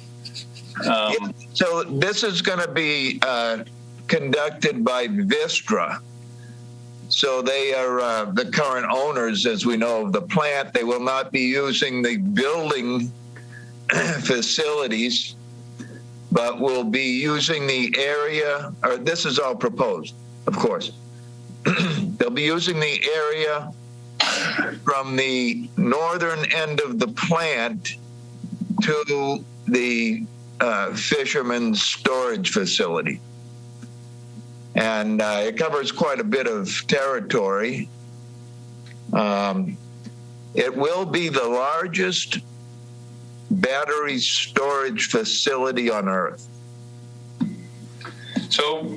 So this is going to be conducted by Vistra. So they are the current owners, as we know, of the plant. They will not be using the building facilities, but will be using the area, or this is all proposed, of course. They'll be using the area from the northern end of the plant to the fisherman's storage facility. And it covers quite a bit of territory. It will be the largest battery storage facility on Earth. So,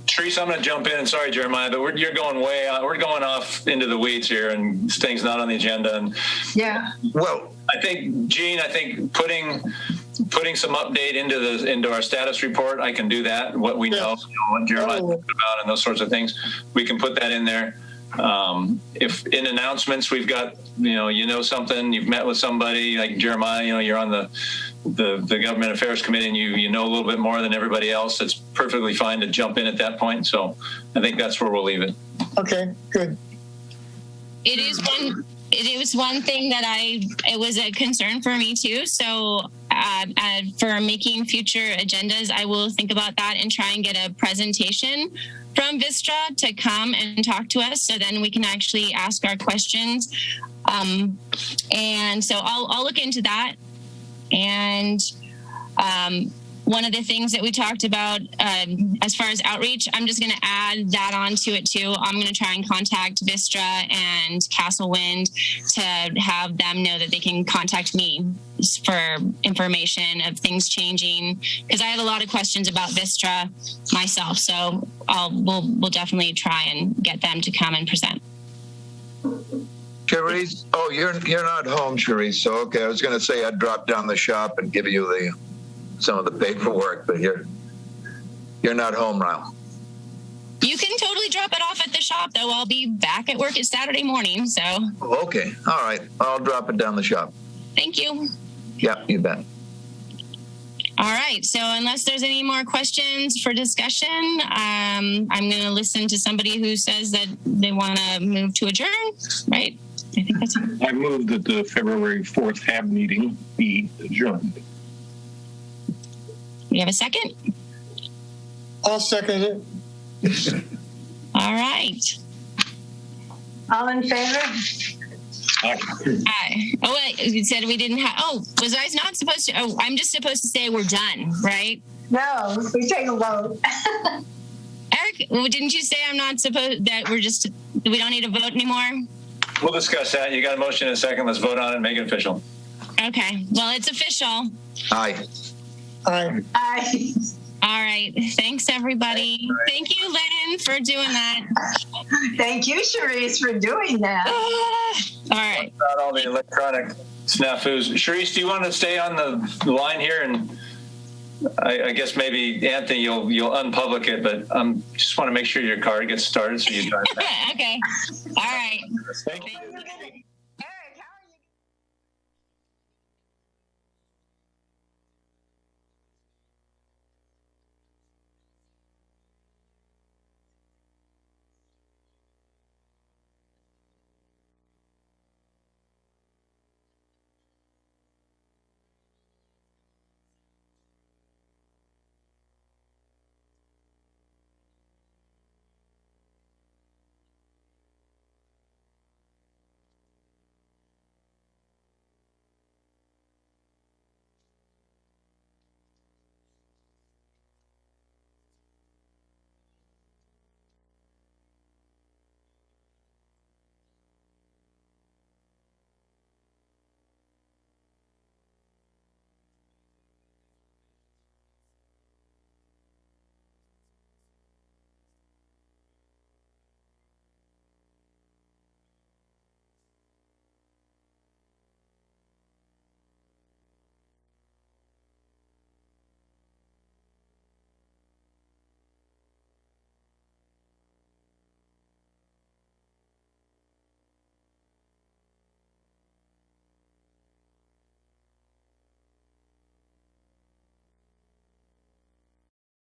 Teresa, I'm going to jump in. Sorry, Jeremiah, but you're going way out. We're going off into the weeds here, and this thing's not on the agenda. And yeah. Well, I think, Gene, putting some update into our status report, I can do that. What we know, what Jeremiah talked about, and those sorts of things, we can put that in there. If in announcements we've got, something, you've met with somebody like Jeremiah, you're on the Government Affairs Committee, and you know a little bit more than everybody else, it's perfectly fine to jump in at that point. So I think that's where we'll leave it. Okay, good. It was one thing that it was a concern for me too. So for making future agendas, I will think about that and try and get a presentation from Vistra to come and talk to us, so then we can actually ask our questions. And so I'll look into that. And one of the things that we talked about as far as outreach, I'm just going to add that onto it too. I'm going to try and contact Vistra and Castle Wind to have them know that they can contact me for information of things changing, because I have a lot of questions about Vistra myself. So we'll definitely try and get them to come and present. Cherise, you're not home, Cherise. So okay, I was going to say I'd drop down the shop and give you some of the paperwork, but you're not home now. You can totally drop it off at the shop, though. I'll be back at work at Saturday morning, so. Okay, all right. I'll drop it down the shop. Thank you. Yeah, you bet. All right, so unless there's any more questions for discussion, I'm going to listen to somebody who says that they want to move to adjourn, right? I think that's it. I move that the February 4th HAB meeting be adjourned. We have a second? I'll second it. All right. All in favor? Aye. Oh, wait, you said we didn't have, was I not supposed to, I'm just supposed to say we're done, right? No, we take a vote. Eric, didn't you say I'm not supposed, that we don't need to vote anymore? We'll discuss that. You got a motion in a second. Let's vote on it and make it official. Okay. Well, it's official. Aye. Aye. Aye. All right. Thanks, everybody. Thank you, Lynn, for doing that. Thank you, Cherise, for doing that. All right. About all the electronic snafus. Cherise, do you want to stay on the line here? And I guess maybe, Anthony, you'll unpublic it, but just want to make sure your car gets started so you drive back. Okay. All right. Thank you.